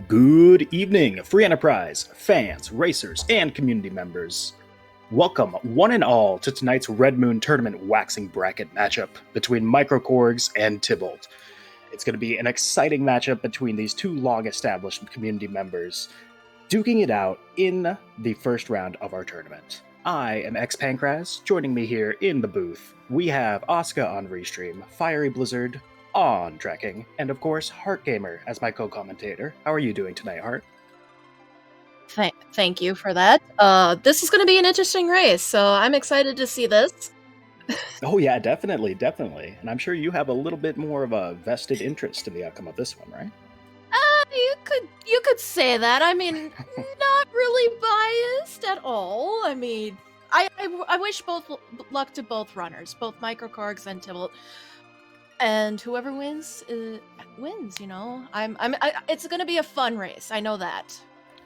Good evening, Free Enterprise, fans, racers, and community members. Welcome, one and all, to tonight's Red Moon Tournament waxing bracket matchup between Korgs and Tybalt. It's going to be an exciting matchup between these two long-established community members, duking it out in the first round of our tournament. I am X Pancras. Joining me here in the booth, we have Asuka on Restream, Fiery Blizzard on Trekking, and of course, Heart Gamer as my co-commentator. How are you doing tonight, Heart? Thank you for that. This is going to be an interesting race, so I'm excited to see this. Oh yeah, definitely. And I'm sure you have a little bit more of a vested interest in the outcome of this one, right? You could say that. I mean, not really biased at all. I mean, I wish both luck to both runners, both Korgs and Tybalt. And whoever wins, wins. You know, it's going to be a fun race. I know that.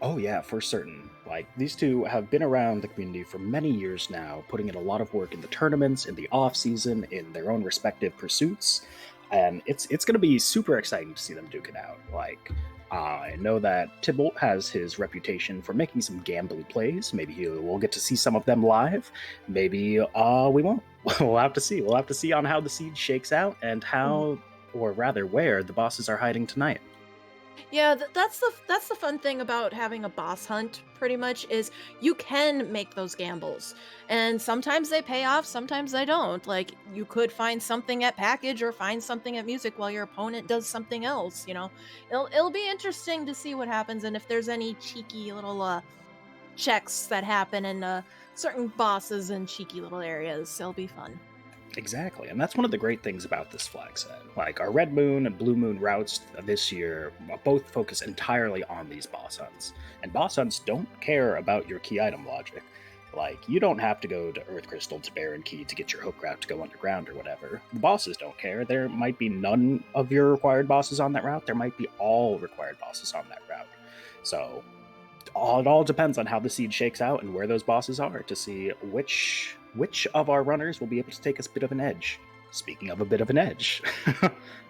Oh yeah, for certain. Like, these two have been around the community for many years now, putting in a lot of work in the tournaments, in the off-season, in their own respective pursuits, and it's going to be super exciting to see them duke it out. Like, I know that Tybalt has his reputation for making some gambly plays. Maybe we'll get to see some of them live. Maybe we won't. We'll have to see. We'll have to see on how the siege shakes out and how, or rather where, the bosses are hiding tonight. Yeah, that's the fun thing about having a boss hunt, pretty much, is you can make those gambles. And sometimes they pay off, sometimes they don't. Like, you could find something at package or find something at music while your opponent does something else, you know. It'll be interesting to see what happens, and if there's any cheeky little checks that happen in certain bosses and cheeky little areas. It'll be fun. Exactly, and that's one of the great things about this flag set. Like, our Red Moon and Blue Moon routes this year both focus entirely on these boss hunts. And boss hunts don't care about your key item logic. Like, you don't have to go to Earth Crystal to Baron Key to get your Hookcraft to go underground or whatever. The bosses don't care. There might be none of your required bosses on that route. There might be all required bosses on that route. So, it all depends on how the siege shakes out and where those bosses are to see which of our runners will be able to take us a bit of an edge. Speaking of a bit of an edge,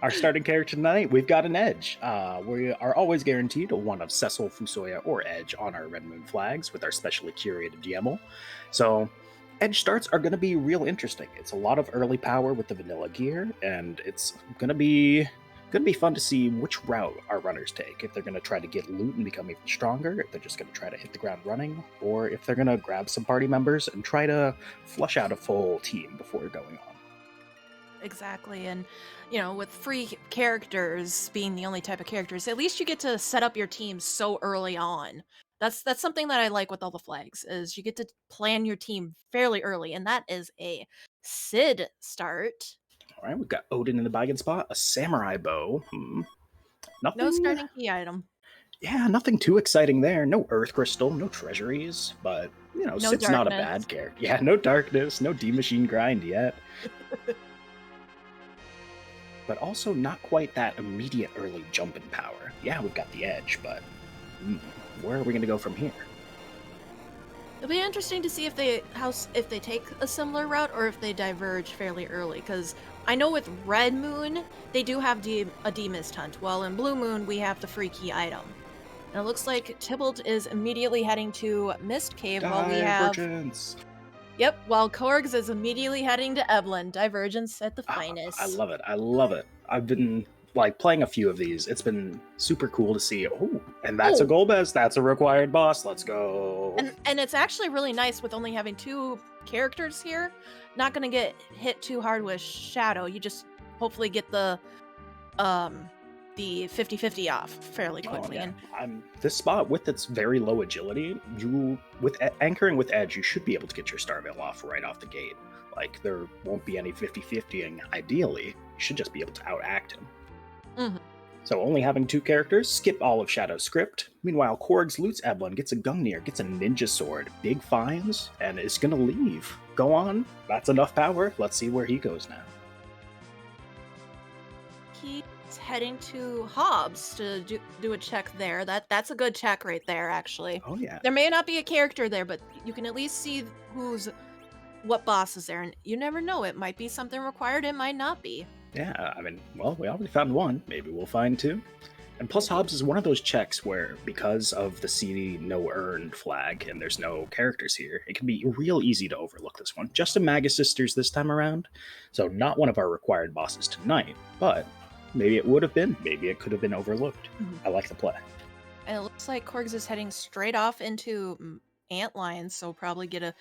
our starting character tonight, we've got an edge. We are always guaranteed one of Cecil, Fusoya, or Edge on our Red Moon flags with our specially curated DML. So edge starts are going to be real interesting. It's a lot of early power with the vanilla gear, and it's going to be fun to see which route our runners take. If they're going to try to get loot and become even stronger, if they're just going to try to hit the ground running, or if they're going to grab some party members and try to flush out a full team before going on. Exactly, and you know, with free characters being the only type of characters, at least you get to set up your team so early on. That's something that I like with all the flags, is you get to plan your team fairly early, and that is a Sid start. All right, we've got Odin in the bagging spot, a samurai bow. Nothing. No starting key item. Yeah, nothing too exciting there. No Earth Crystal, no treasuries, but you know, No Sid's not a darkness. bad character. Yeah, no darkness, no D machine grind yet. But also not quite that immediate early jump in power. Yeah, we've got the edge, but where are we going to go from here? It'll be interesting to see if they take a similar route or if they diverge fairly early, because I know with Red Moon they do have a D-Mist hunt, while in Blue Moon we have the free key item. And it looks like Tybalt is immediately heading to Mist Cave while we have... Yep, while Korgs is immediately heading to Evelyn. Divergence at the finest. I love it. I've been playing a few of these. It's been super cool to see. Oh, and that's a Golbez. That's a required boss. Let's go. And it's actually really nice with only having two characters here. Not going to get hit too hard with Shadow. You just hopefully get the 50-50 off fairly quickly. Oh, yeah. This spot with its very low agility, anchoring with Edge, you should be able to get your Starveil off right off the gate. Like, there won't be any 50-50ing. Ideally, you should just be able to outact him. Mm-hmm. So only having two characters, skip all of Shadow's script. Meanwhile, Korgs loots Evelyn, gets a Gungnir, gets a ninja sword, big finds, and is gonna leave. Go on, that's enough power. Let's see where he goes now. He's heading to Hobbs to do a check there. That's a good check right there, actually. Oh yeah. There may not be a character there, but you can at least see what boss is there, and you never know. It might be something required, it might not be. Yeah, I mean, well, we already found one. Maybe we'll find two. And plus, Hobbs is one of those checks where, because of the CD no earned flag and there's no characters here, it can be real easy to overlook this one. Just a Magus Sisters this time around, so not one of our required bosses tonight, but maybe it would have been. Maybe it could have been overlooked. I like the play. And it looks like Korgs is heading straight off into Antlion, so probably get a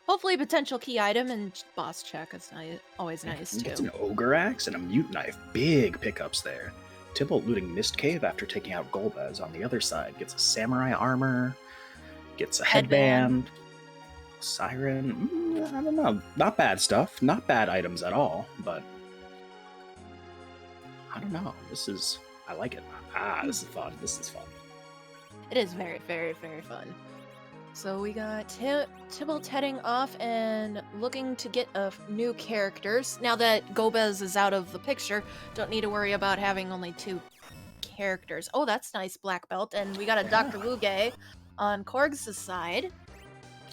hopefully potential key item and boss check. It's always nice Gets too. an Ogre Axe and a Mute Knife. Big pickups there. Tybalt looting Mist Cave after taking out Golbez on the other side. Gets a Samurai Armor. Gets a headband. Siren. I don't know. Not bad stuff. Not bad items at all, but I don't know. I like it. This is fun. This is fun. It is very, very, very fun. So we got Tybalt heading off and looking to get new characters. Now that Golbez is out of the picture, don't need to worry about having only 2 characters. Oh, that's nice, black belt. And we got a Dr. Luge on Korgs' side.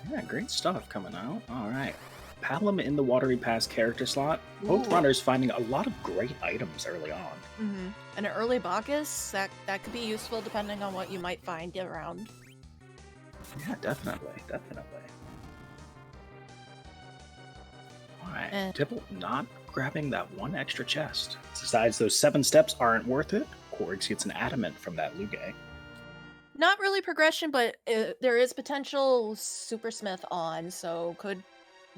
Yeah, great stuff coming out. All right. Palom in the Watery Pass character slot. Both Ooh. runners finding a lot of great items early on. An early Bacchus, that could be useful depending on what you might find around. Yeah, definitely. Alright, And- Tybalt not grabbing that one extra chest. Besides, those 7 steps aren't worth it. Korgs gets an adamant from that Luge. Not really progression, but there is potential Supersmith on, so could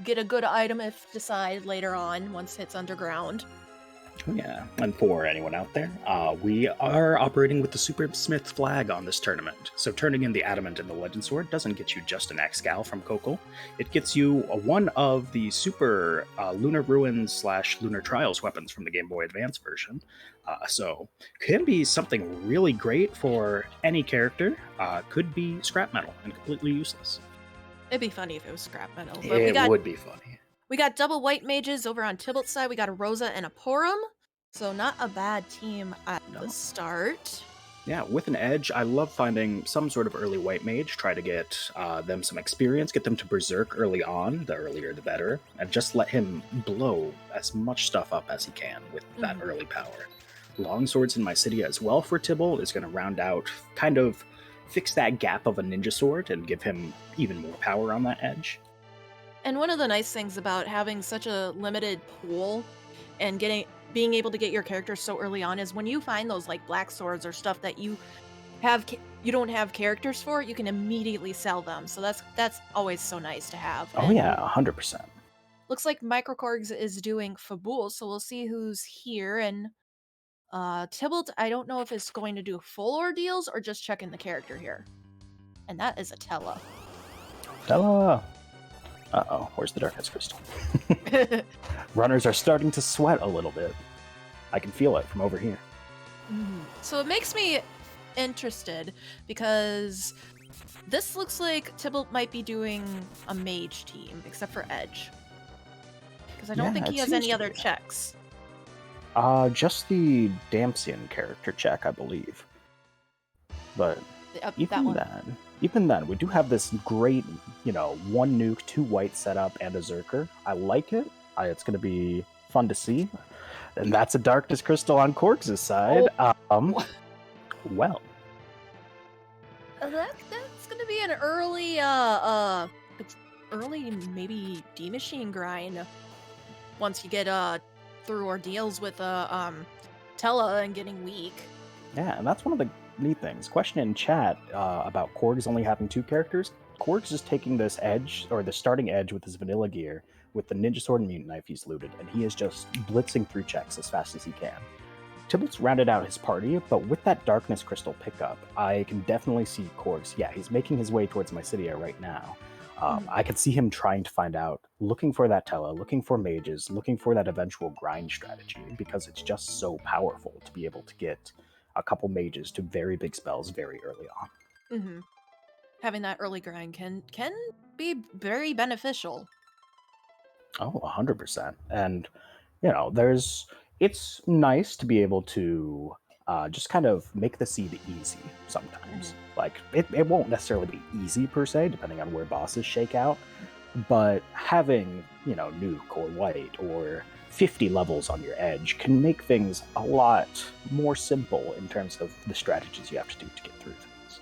get a good item if decided later on once it's underground. Oh yeah, and for anyone out there, we are operating with the Supersmith flag on this tournament. So turning in the Adamant and the Legend Sword doesn't get you just an X-Gal from Kokol. It gets you one of the Super Lunar Ruins / Lunar Trials weapons from the Game Boy Advance version. So can be something really great for any character. Could be scrap metal and completely useless. It'd be funny if it was scrap metal. But It would be funny. We got double white mages over on Tybalt's side. We got a Rosa and a Porum. So not a bad team at the start. Yeah, with an edge, I love finding some sort of early white mage, try to get them some experience, get them to Berserk early on, the earlier the better, and just let him blow as much stuff up as he can with that early power. Longswords in Mysidia as well for Tybalt is going to round out, kind of fix that gap of a ninja sword and give him even more power on that edge. And one of the nice things about having such a limited pool and being able to get your characters so early on is when you find those like black swords or stuff that you don't have characters for, you can immediately sell them. So that's always so nice to have. Oh yeah, 100%. Looks like Microkorgs is doing Fabul, so we'll see who's here. And Tybalt, I don't know if it's going to do full ordeals or just checking the character here. And that is a Tella. Tella! Uh-oh, where's the Darkness Crystal? Runners are starting to sweat a little bit. I can feel it from over here. So it makes me interested because this looks like Tybalt might be doing a mage team, except for Edge. Because I don't think he has any other checks. Just the Dampian character check, I believe. But even then, we do have this great, 1 nuke, 2 white setup, and a Zerker. I like it. It's going to be fun to see. And that's a Darkness Crystal on Korgs' side. Well. That's going to be an early maybe D-Machine grind once you get through ordeals with Tella and getting weak. Yeah, and that's one of the neat things. Question in chat about Korgs only having 2 characters. Korgs is taking this edge, or the starting edge with his vanilla gear, with the Ninja Sword and Mutant Knife he's looted, and he is just blitzing through checks as fast as he can. Tybalt's rounded out his party, but with that Darkness Crystal pickup, I can definitely see Korgs. Yeah, he's making his way towards Mysidia right now. I could see him trying to find out, looking for that Tella, looking for mages, looking for that eventual grind strategy, because it's just so powerful to be able to get a couple mages to very big spells very early on. Having that early grind can be very beneficial. Oh, 100%. And, it's nice to be able to just kind of make the seed easy sometimes. Like, it won't necessarily be easy per se, depending on where bosses shake out, but having, nuke or white or 50 levels on your edge can make things a lot more simple in terms of the strategies you have to do to get through things.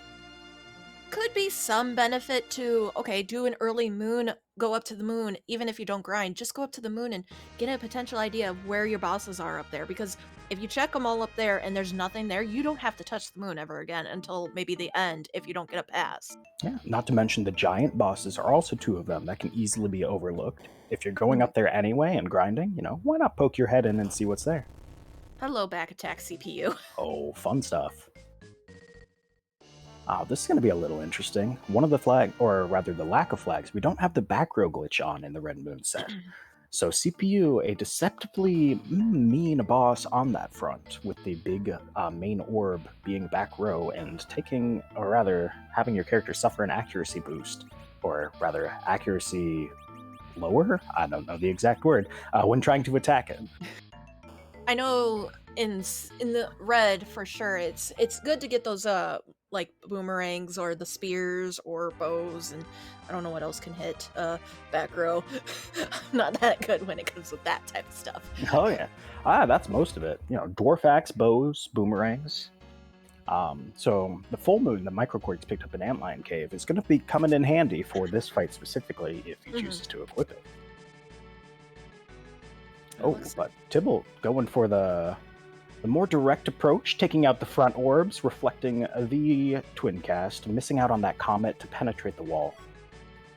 Could be some benefit to, okay, do an early moon, go up to the moon, even if you don't grind, just go up to the moon and get a potential idea of where your bosses are up there. Because if you check them all up there and there's nothing there, you don't have to touch the moon ever again until maybe the end if you don't get a pass. Yeah, not to mention the giant bosses are also two of them that can easily be overlooked. If you're going up there anyway and grinding, why not poke your head in and see what's there? Hello, back attack CPU. Oh, fun stuff. This is going to be a little interesting. One of the or rather the lack of flags, we don't have the back row glitch on in the Red Moon set. So CPU, a deceptively mean boss on that front, with the big main orb being back row and taking, or rather, having your character suffer an accuracy boost, or rather, accuracy lower? I don't know the exact word, when trying to attack it. I know in the red for sure, it's good to get those like boomerangs or the spears or bows, and I don't know what else can hit back row. I'm not that good when it comes with that type of stuff. Oh yeah, that's most of it. Dwarf axe, bows, boomerangs. So the full moon that Microkorgs picked up in Antlion Cave is going to be coming in handy for this fight specifically if he chooses to equip it. Oh, but Tybalt going for the more direct approach, taking out the front orbs, reflecting the twin cast, missing out on that comet to penetrate the wall.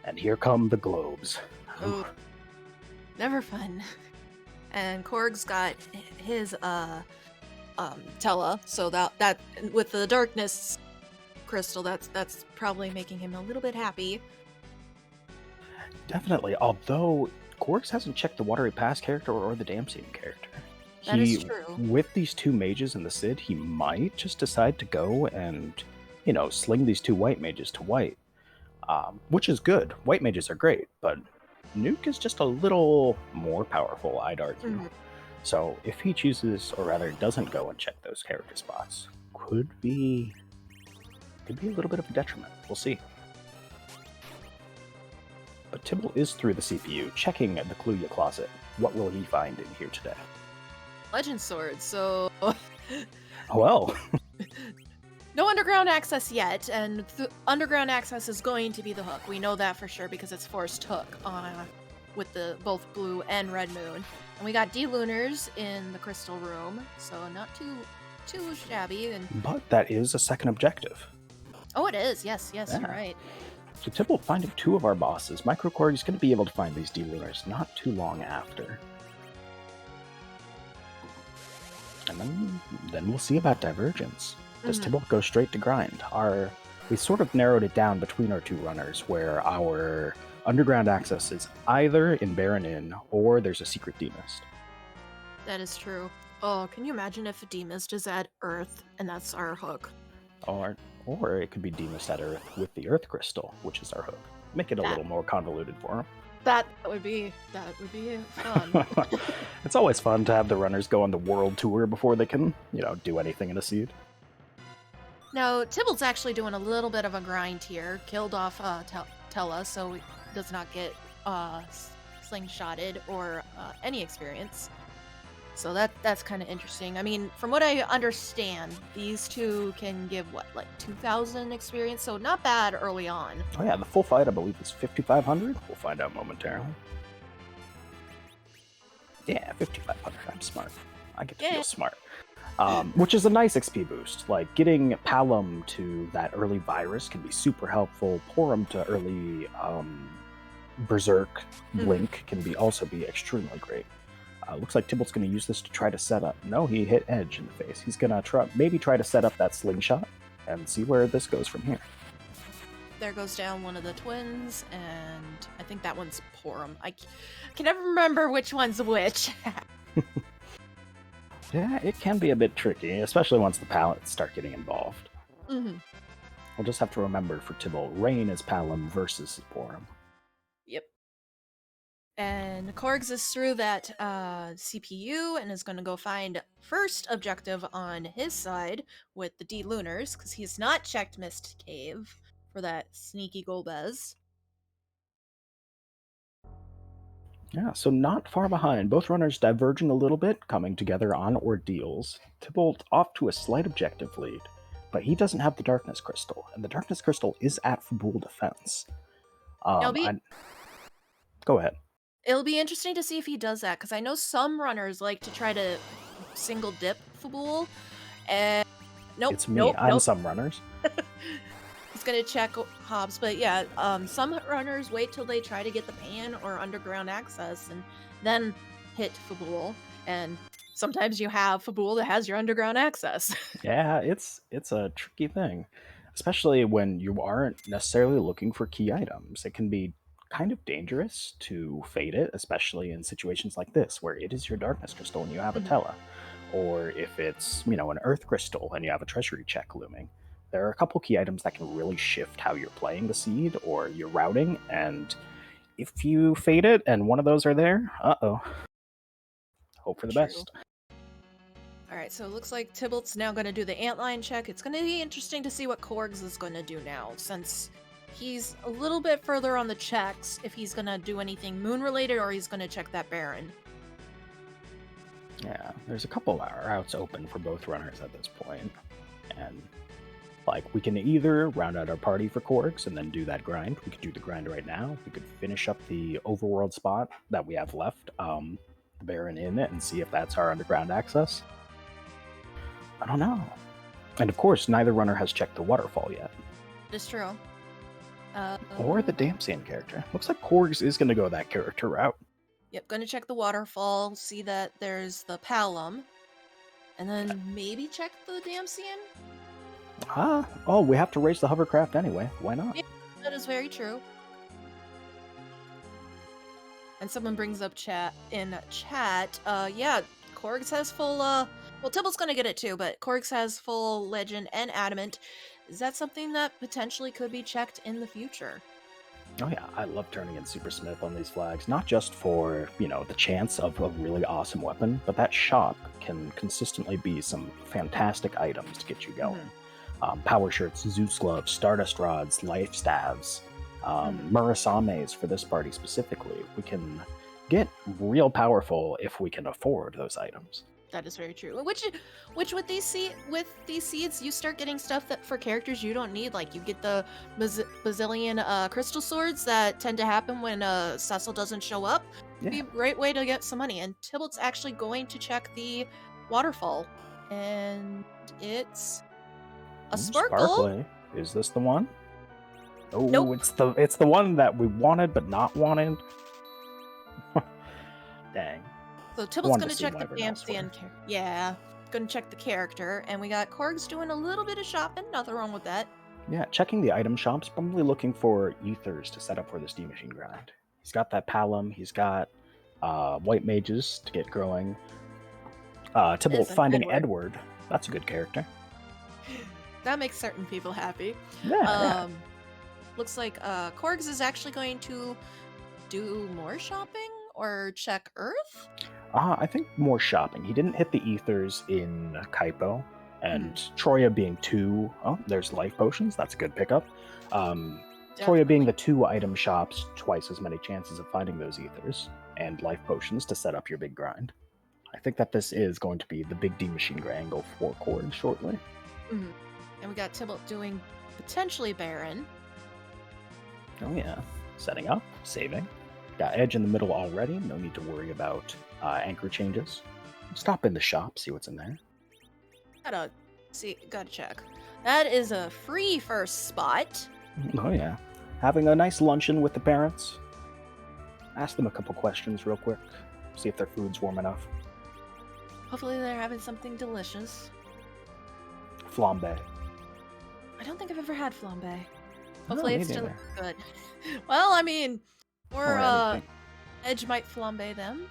And here come the globes. Ooh. Never fun. And Korg's got his Tella, so that with the darkness crystal, that's probably making him a little bit happy. Definitely, although Korgs hasn't checked the Watery Pass character or the Damsien character. That is true. With these two mages and the Cid, he might just decide to go and, sling these two white mages to white. Which is good. White mages are great, but Nuke is just a little more powerful, I'd argue. So if he chooses, or rather doesn't go and check those character spots, could be a little bit of a detriment. We'll see. But Tybalt is through the CPU, checking the Cluya closet. What will he find in here today? Legend sword, so... Well... No underground access yet, and underground access is going to be the hook. We know that for sure because it's forced hook with the both blue and red moon. And we got D-Lunars in the crystal room, so not too shabby. But that is a second objective. Oh, it is. Yes, you're right. So Tybalt finding two of our bosses. Microkorg is going to be able to find these D-Lunars not too long after. And then we'll see about Divergence. Does Tybalt go straight to grind? We sort of narrowed it down between our two runners, where our underground access is either in Baron Inn or there's a secret Demist. That is true. Oh, can you imagine if a Demist is at Earth and that's our hook? Or it could be Demist at Earth with the Earth Crystal, which is our hook. Make it a little more convoluted for him. That would be fun. It's always fun to have the runners go on the world tour before they can, do anything in a seed. Now, Tybalt's actually doing a little bit of a grind here. Killed off Tella, so he does not get slingshotted or any experience. So that's kind of interesting. I mean, from what I understand, these two can give, like 2,000 experience, so not bad early on. Oh yeah, the full fight, I believe, is 5,500. We'll find out momentarily. Yeah, 5,500. I'm smart. I get to feel smart. Which is a nice XP boost. Like, getting Palom to that early virus can be super helpful. Porum to early Berserk Blink can also be extremely great. Looks like Tybalt's going to use this to try to set up. No, he hit Edge in the face. He's going to maybe try to set up that slingshot and see where this goes from here. There goes down one of the twins, and I think that one's Porum. I can never remember which one's which. Yeah, it can be a bit tricky, especially once the palettes start getting involved. We'll just have to remember for Tybalt, Rain is Palom versus Porum. Yep. And Korgs is through that CPU and is going to go find first objective on his side with the D-Lunars, because he's not checked Mist Cave for that sneaky Golbez. Yeah, so not far behind. Both runners diverging a little bit, coming together on ordeals. Tybalt off to a slight objective lead, but he doesn't have the Darkness Crystal, and the Darkness Crystal is at Fabul defense. It'll be I Go ahead. it'll be interesting to see if he does that, because I know some runners like to try to single dip Fabul, and nope, It's me. nope, I'm nope. some runners. He's gonna check Hobbs, but yeah, some runners wait till they try to get the pan or underground access and then hit Fabul, and sometimes you have Fabul that has your underground access. Yeah, it's a tricky thing, especially when you aren't necessarily looking for key items. It can be kind of dangerous to fade it, especially in situations like this where it is your Darkness Crystal and you have a Mhm. Tela, or if it's an Earth Crystal and you have a Treasury check looming. There are a couple key items that can really shift how you're playing the seed or your routing, and if you fade it and one of those are there, hope for the True. best. All right, so it looks like Tybalt's now going to do the antline check. It's going to be interesting to see what Korgs is going to do now, since he's a little bit further on the checks, if he's going to do anything moon related or he's going to check that Baron. Yeah, there's a couple routes open for both runners at this point, and we can either round out our party for Korgs and then do that grind. We could do the grind right now. We could finish up the overworld spot that we have left, the Baron in it, and see if that's our underground access. I don't know. And of course, neither runner has checked the waterfall yet. It's true. Or the Damsian character. Looks like Korgs is going to go that character route. Yep, gonna check the waterfall, see that there's the Palom, and then maybe check the Damsian? We have to raise the hovercraft anyway. Why not? Yeah, that is very true. And someone brings up chat, yeah, Korgs has full, well, Tybalt's gonna get it too, but Korgs has full Legend and Adamant. Is that something that potentially could be checked in the future? Oh yeah, I love turning in Super Smith on these flags, not just for, the chance of a really awesome weapon, but that shop can consistently be some fantastic items to get you going. Power shirts, Zeus gloves, Stardust rods, life staves, Murasames for this party specifically. We can get real powerful if we can afford those items. That is very true. Which with these seeds, you start getting stuff that for characters you don't need. Like you get the bazillion crystal swords that tend to happen when Cecil doesn't show up. Yeah. Be a great way to get some money. And Tybalt's actually going to check the waterfall, and it's a sparkle. Sparkly. Is this the one? Oh, Nope. it's the one that we wanted but not wanted. Dang. So Tybalt's gonna check the Damsian character. Yeah, gonna check the character, and we got Korgs doing a little bit of shopping. Nothing wrong with that. Yeah, checking the item shops, probably looking for ethers to set up for the steam machine grind. He's got that Palom, he's got white mages to get growing. Tybalt finding Edward. That's a good character. That makes certain people happy. Yeah. Looks like Korgs is actually going to do more shopping or check Earth? I think more shopping. He didn't hit the ethers in Kaipo, and Troya being 2. Oh, there's life potions. That's a good pickup. Troya being the 2 item shops, twice as many chances of finding those ethers and life potions to set up your big grind. I think that this is going to be the big D machine angle for Korg shortly. And we got Tybalt doing potentially Baron. Oh yeah, setting up, saving. Got Edge in the middle already. No need to worry about anchor changes. Stop in the shop, see what's in there. Gotta check. That is a free first spot. Oh yeah, having a nice luncheon with the parents. Ask them a couple questions real quick. See if their food's warm enough. Hopefully they're having something delicious. Flambe. I don't think I've ever had flambe. Hopefully it's still neither. good. Well, I mean, Or anything. Edge might flambe them.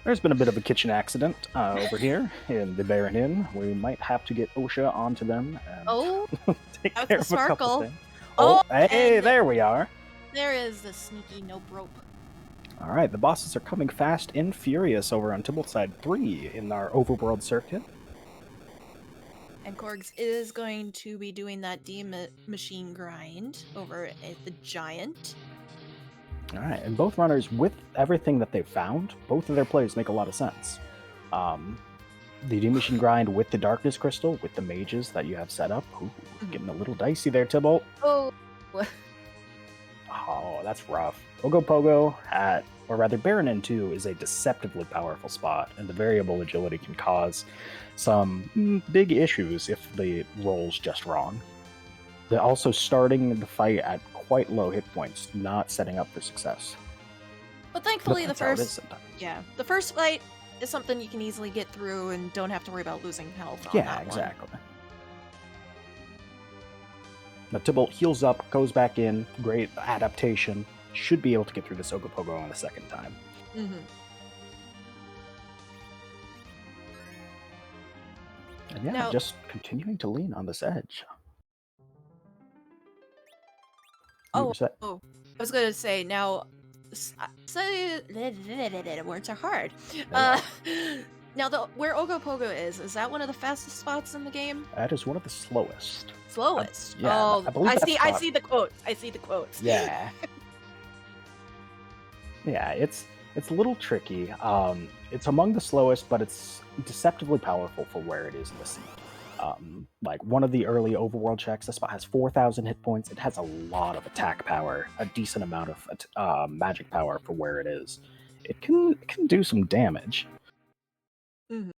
There's been a bit of a kitchen accident over here in the Baron Inn. We might have to get OSHA onto them and take that's care the of a couple sparkle. things. Hey, there we are. There is the sneaky nope rope. All right, the bosses are coming fast and furious over on Tybalt side 3 in our overworld circuit. And Korgs is going to be doing that D machine grind over at the Giant. All right, and both runners, with everything that they've found, both of their plays make a lot of sense. The D Machine Grind with the Darkness Crystal, with the mages that you have set up. Ooh, getting a little dicey there, Tybalt. Oh. Oh, that's rough. Ogopogo or rather Baron N2 is a deceptively powerful spot, and the variable agility can cause some big issues if the roll's just wrong. They're also starting the fight at quite low hit points, not setting up for success. But thankfully, the first fight is something you can easily get through and don't have to worry about losing health on yeah, that exactly. Now Tybalt heals up, goes back in, great adaptation. Should be able to get through this Ogopogo on the second time. Mm-hmm. And yeah, now, just continuing to lean on this edge. I was going to say, now, words are hard. Now, where Ogopogo is that one of the fastest spots in the game? That is one of the slowest. Slowest? Yeah, I see the quotes. I see the quotes. Yeah. Yeah, it's a little tricky. It's among the slowest, but it's deceptively powerful for where it is in the scene. Like one of the early overworld checks, the spot has 4,000 hit points. It has a lot of attack power, a decent amount of magic power for where it is. It can do some damage. Mm-hmm.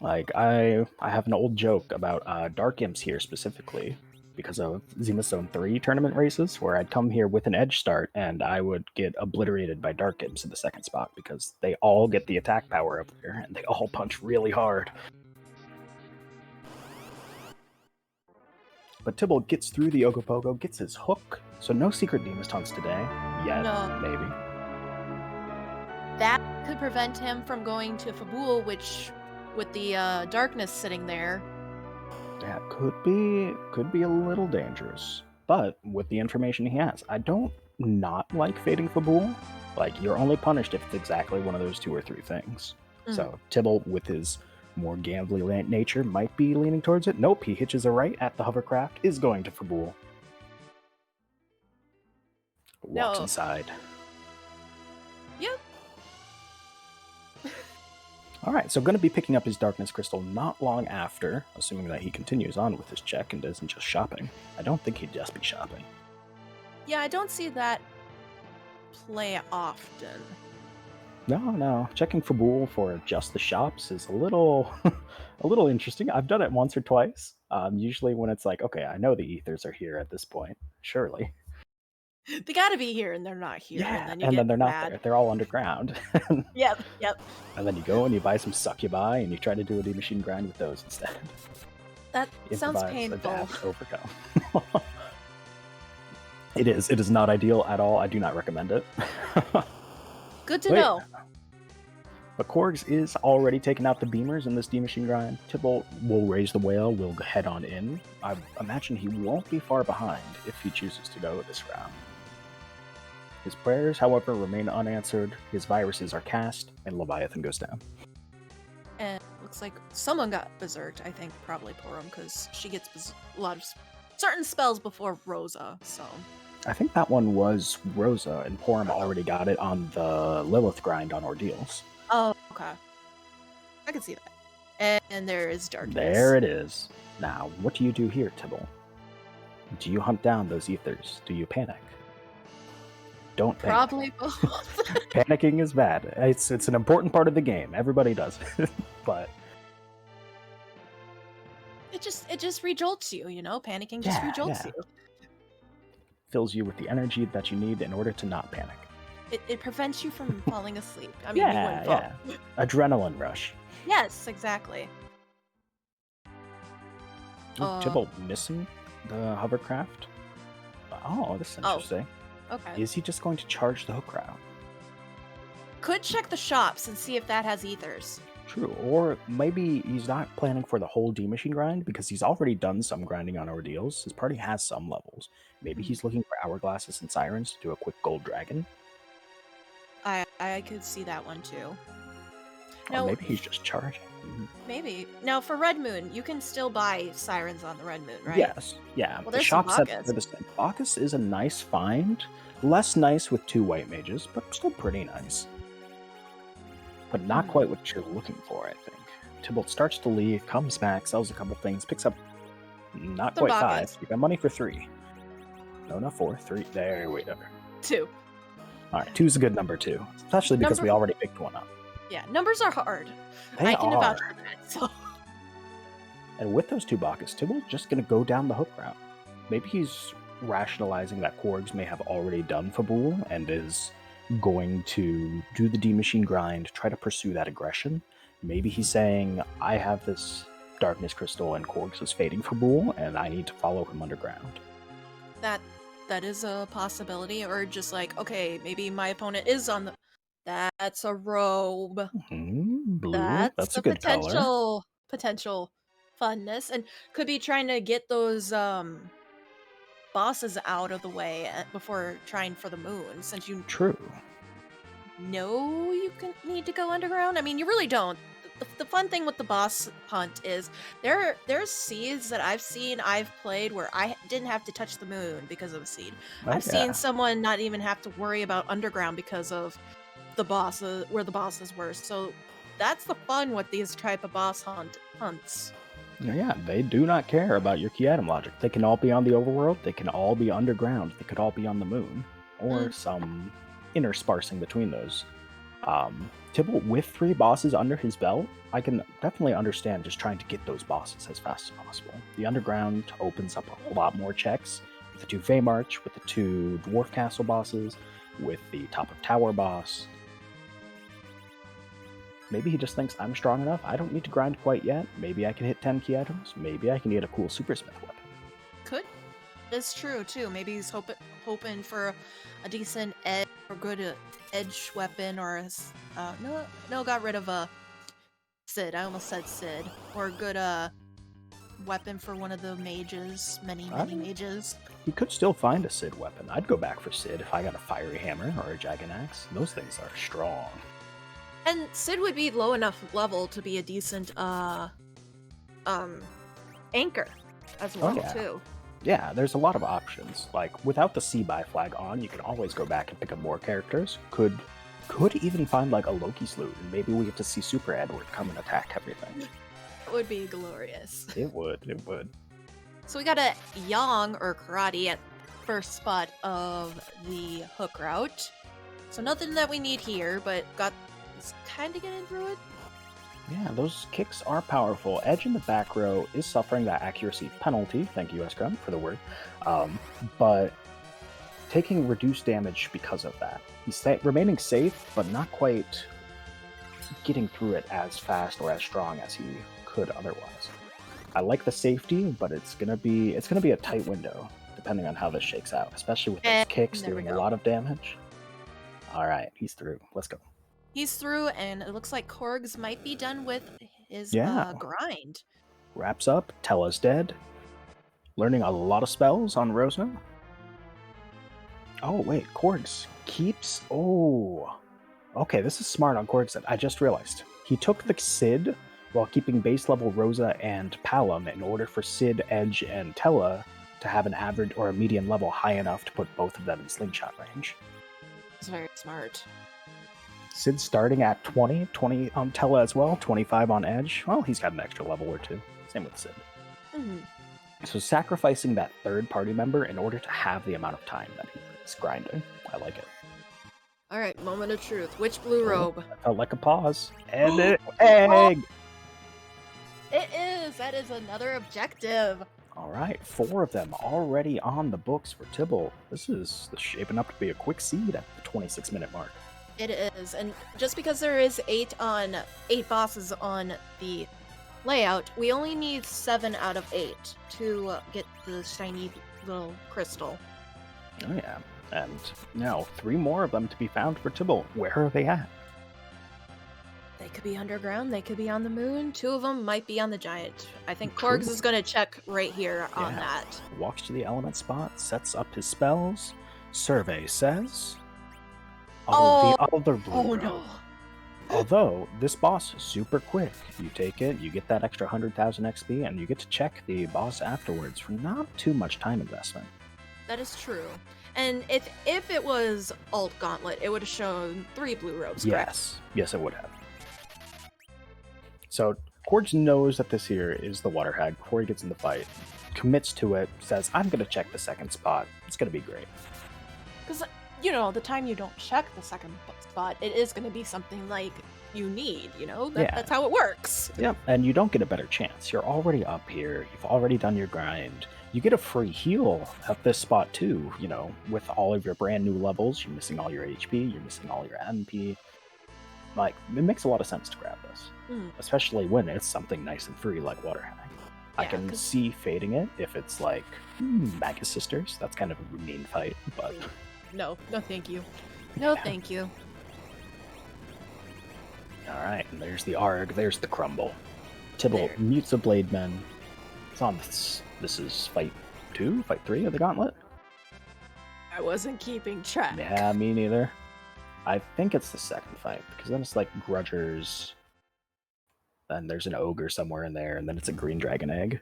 Like I have an old joke about Dark Imps here specifically, because of Zemus Zone 3 tournament races, where I'd come here with an edge start and I would get obliterated by Dark Imps in the second spot because they all get the attack power up there and they all punch really hard. But Tybalt gets through the Ogopogo, gets his hook, so no secret Demus taunts today. Yet, maybe. That could prevent him from going to Fabul, which, with the darkness sitting there, that could be a little dangerous. But with the information he has, I don't not like fading Fabul. Like, you're only punished if it's exactly one of those 2 or 3 things. So Tybalt, with his more gambly nature, might be leaning towards it. Nope, he hitches a right at the hovercraft, is going to Fabul. Walks inside. Yep. Alright, so going to be picking up his Darkness Crystal not long after, assuming that he continues on with his check and isn't just shopping. I don't think he'd just be shopping. Yeah, I don't see that play often. No. Checking Fabul for just the shops is a little interesting. I've done it once or twice. Usually when it's like, okay, I know the ethers are here at this point. Surely. They gotta be here, and they're not here. Yeah, and then they're not there. They're all underground. Yep. And then you go and you buy some succubi, and you try to do a D-Machine Grind with those instead. That sounds painful. Adapt, overcome. It is not ideal at all. I do not recommend it. Good to know. But Korgs is already taking out the beamers in this D-Machine Grind. Tybalt will raise the whale, will head on in. I imagine he won't be far behind if he chooses to go this round. His prayers, however, remain unanswered. His viruses are cast, and Leviathan goes down. And looks like someone got berserked. I think probably Porum, because she gets a lot of certain spells before Rosa, so... I think that one was Rosa, and Porum already got it on the Lilith grind on Ordeals. Oh, okay. I can see that. And there is darkness. There it is. Now, what do you do here, Tybalt? Do you hunt down those ethers? Do you panic? Don't panic. Probably both. Panicking is bad. It's an important part of the game. Everybody does it. But it just rejolts you, Panicking just rejolts you. Fills you with the energy that you need in order to not panic. It prevents you from falling asleep. I mean, you wouldn't fall. Adrenaline rush. Yes, exactly. Tybalt missing the hovercraft? Oh, this is interesting. Okay. Is he just going to charge the hook route? Could check the shops and see if that has ethers. True, or maybe he's not planning for the whole D-Machine grind because he's already done some grinding on Ordeals. His party has some levels. Maybe he's looking for Hourglasses and Sirens to do a quick gold dragon. I could see that one too. Or No, maybe he's just charging. maybe. Now, for Red Moon, you can still buy sirens on the Red Moon, right? Yes, yeah. Well, The there's some shop sets Bacchus. are the same. Bacchus is a nice find. Less nice with 2 white mages, but still pretty nice. But not quite what you're looking for, I think. Tybalt starts to leave, comes back, sells a couple things, picks up not Some quite 5. Bacchus. You got money for 3. No, not 4. 3. There we go. 2. Alright, 2's a good number too. Especially because we already picked one up. Yeah, numbers are hard. They I can are. vouch for that, so... And with those 2 Bacchus, Tybalt's just going to go down the hook route. Maybe he's rationalizing that Korgs may have already done Fabul and is going to do the D-Machine grind, try to pursue that aggression. Maybe he's saying, I have this Darkness Crystal and Korgs is fading Fabul, and I need to follow him underground. That is a possibility, or just like, okay, maybe my opponent is on the... That's a robe. Blue, that's a the good color. potential funness, and could be trying to get those bosses out of the way before trying for the moon, since you True. know you need to go underground. I mean, you really don't. The fun thing with the boss hunt is there's seeds that I've played where I didn't have to touch the moon because of a seed. I've seen someone not even have to worry about underground because of the bosses, where the bosses were. So that's the fun with these type of boss hunts. Yeah, they do not care about your key item logic. They can all be on the overworld, they can all be underground, they could all be on the moon, or some intersparsing between those. Tybalt with 3 bosses under his belt, I can definitely understand just trying to get those bosses as fast as possible. The underground opens up a lot more checks with the 2 Fey March, with the 2 Dwarf Castle bosses, with the top of tower boss. Maybe he just thinks, I'm strong enough, I don't need to grind quite yet. Maybe I can hit 10 key items. Maybe I can get a cool Supersmith weapon. Could. It's true, too. Maybe he's hoping for a decent edge, or good edge weapon, or no, got rid of a Sid. I almost said Sid. Or a good weapon for one of the mages, many mages. You could still find a Sid weapon. I'd go back for Sid if I got a Fiery Hammer or a Dragon Axe. Those things are strong. And Sid would be low enough level to be a decent anchor as well, too. Yeah, there's a lot of options. Like, without the C-Buy flag on, you can always go back and pick up more characters. Could even find, like, a Loki Sloot, and maybe we get to see Super Edward come and attack everything. It would be glorious. It would. So we got a Yang, or Karate, at first spot of the hook route. So nothing that we need here, but is kind of getting through it. Yeah, those kicks are powerful. Edge in the back row is suffering that accuracy penalty. Thank you, Scrum, for the word. But taking reduced damage because of that. He's remaining safe, but not quite getting through it as fast or as strong as he could otherwise. I like the safety, but it's gonna be a tight window depending on how this shakes out, especially with those kicks doing a lot of damage. All right, he's through. Let's go. He's through, and it looks like Korgs might be done with his grind. Wraps up. Tella's dead. Learning a lot of spells on Rosna. Oh, wait. Korgs keeps... Oh. Okay, this is smart on Korgs. I just realized. He took the Sid while keeping base level Rosa and Palom in order for Sid, Edge, and Tella to have an average or a median level high enough to put both of them in slingshot range. It's very smart. Sid starting at 20 on Tella as well, 25 on Edge. Well, he's got an extra level or 2. Same with Sid. Mm-hmm. So sacrificing that third party member in order to have the amount of time that he's grinding. I like it. All right, moment of truth. Which blue robe? I felt like a pause. And egg! It is! That is another objective. All right, 4 of them already on the books for Tybalt. This is shaping up to be a quick seed at the 26-minute mark. It is, and just because there is 8 bosses on the layout, we only need 7 out of 8 to get the shiny little crystal. Oh yeah, and now 3 more of them to be found for Tybalt. Where are they at? They could be underground, they could be on the moon, 2 of them might be on the giant. I think Korgs is going to check right here on that. Walks to the element spot, sets up his spells. Survey says... the other blue robe. No. Although, this boss is super quick. You take it, you get that extra 100,000 XP, and you get to check the boss afterwards for not too much time investment. That is true. And if it was Alt Gauntlet, it would have shown 3 blue robes, correct? Yes. Yes, it would have. So, Korgs knows that this here is the Water Hag before he gets in the fight. Commits to it, says, I'm going to check the second spot. It's going to be great. Because, you know, the time you don't check the second spot, it is going to be something like you need, you know? That's how it works. Yep, and you don't get a better chance. You're already up here. You've already done your grind. You get a free heal at this spot too, you know, with all of your brand new levels. You're missing all your HP, you're missing all your MP. Like, it makes a lot of sense to grab this. Especially when it's something nice and free like Water Hag. I can see fading it if it's like Magus Sisters. That's kind of a mean fight, but... No thank you. No thank you. Alright, and there's the Arg, there's the Crumble. Tybalt mutes the Blade Men. It's on this is fight 2, fight 3 of the Gauntlet? I wasn't keeping track. Yeah, me neither. I think it's the second fight, because then it's like Grudgers, then there's an Ogre somewhere in there, and then it's a Green Dragon Egg.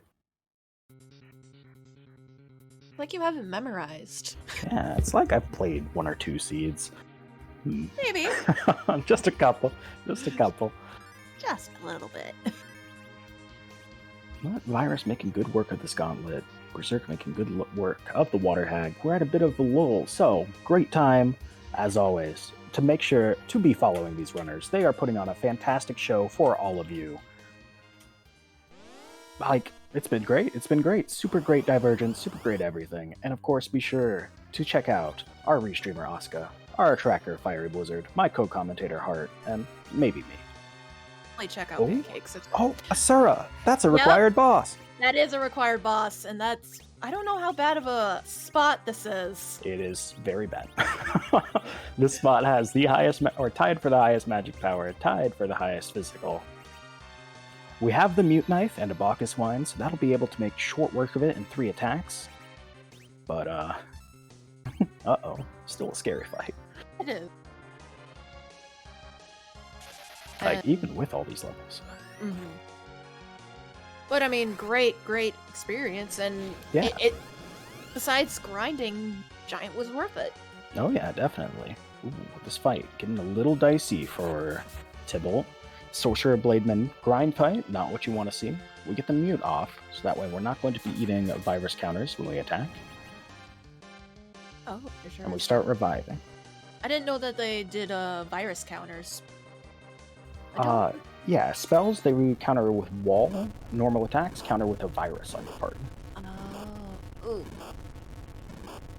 Like you haven't memorized. Yeah, it's like I've played 1 or 2 seeds. Maybe. Just a couple. Just a couple. Just a little bit. Not Virus making good work of this Gauntlet. Berserk making good work of the Water Hag. We're at a bit of a lull, so great time, as always, to make sure to be following these runners. They are putting on a fantastic show for all of you. Like, it's been great. It's been great. Super great Divergence, super great everything. And of course, be sure to check out our restreamer Asuka, our tracker Fiery Blizzard, my co-commentator Hart, and maybe me. Check out Pancakes. Asura! That's a required boss! That is a required boss, and that's... I don't know how bad of a spot this is. It is very bad. This spot has the highest, or tied for the highest magic power, tied for the highest physical. We have the Mute Knife and a Bacchus Wine, so that'll be able to make short work of it in 3 attacks. But, uh-oh. Still a scary fight. It is. Like, even with all these levels. But I mean, great experience, and it besides grinding, Giant was worth it. Oh yeah, definitely. Ooh, this fight getting a little dicey for Tybalt. Sorcerer Blademan grind fight, not what you want to see. We get the mute off, so that way we're not going to be eating virus counters when we attack. Oh, for sure. And we start reviving. I didn't know that they did virus counters. Yeah, spells they counter with wall. Normal attacks counter with a virus on your party. Oh, ooh.